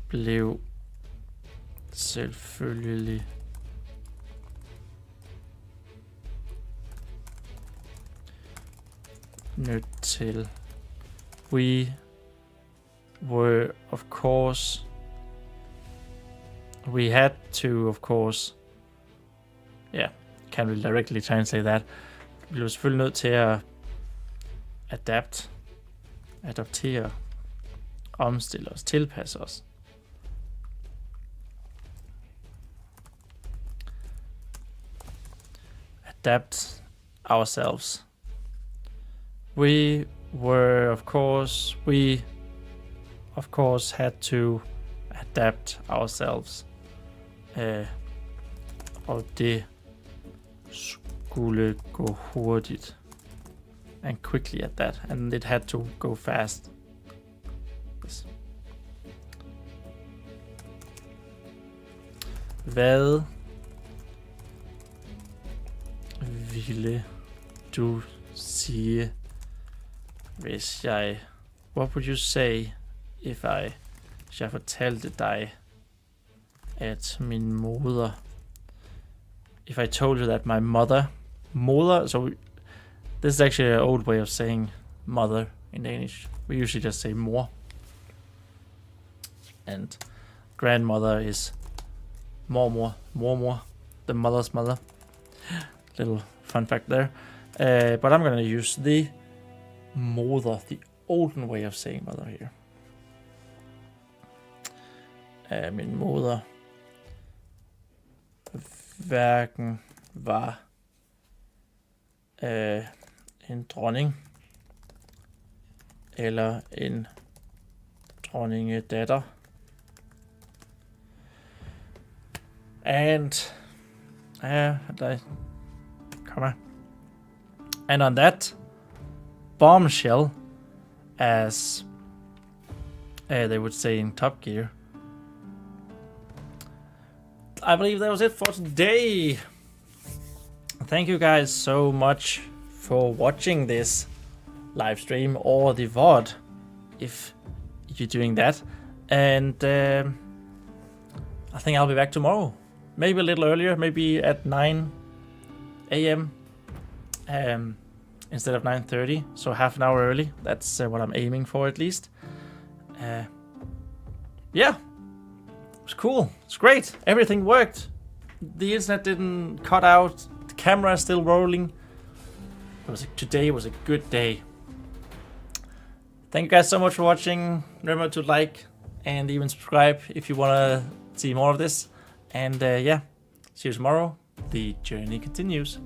blev selvfølgelig nødt til. We were, of course, we had to, of course, yeah, can't really directly translate that. Vi blev selvfølgelig nødt til at adaptere, omstille os, tilpasse os. Adapt ourselves. We of course had to adapt ourselves. Og det skulle gå hurtigt. And quickly at that. And it had to go fast. Yes. Hvad ville du sige, hvis jeg... What would you say if jeg fortalte dig, at min moder... If I told you that my mother... Moder... So this is actually an old way of saying mother in Danish. We usually just say mor. And grandmother is mormor, the mother's mother. Little fun fact there. But I'm gonna use the moder, the olden way of saying mother here. Min moder hverken var en dronning eller en dronningedatter. And and on that bombshell, as they would say in Top Gear, I believe that was it for today. Thank you guys so much for watching this live stream or the VOD, if you're doing that. And I think I'll be back tomorrow. Maybe a little earlier, maybe at 9 a.m. Instead of 9:30, so half an hour early. That's what I'm aiming for, at least. Yeah, it was cool. It's great. Everything worked. The internet didn't cut out. The camera is still rolling. Today was a good day. Thank you guys so much for watching. Remember to like and even subscribe if you want to see more of this. And yeah, see you tomorrow. The journey continues.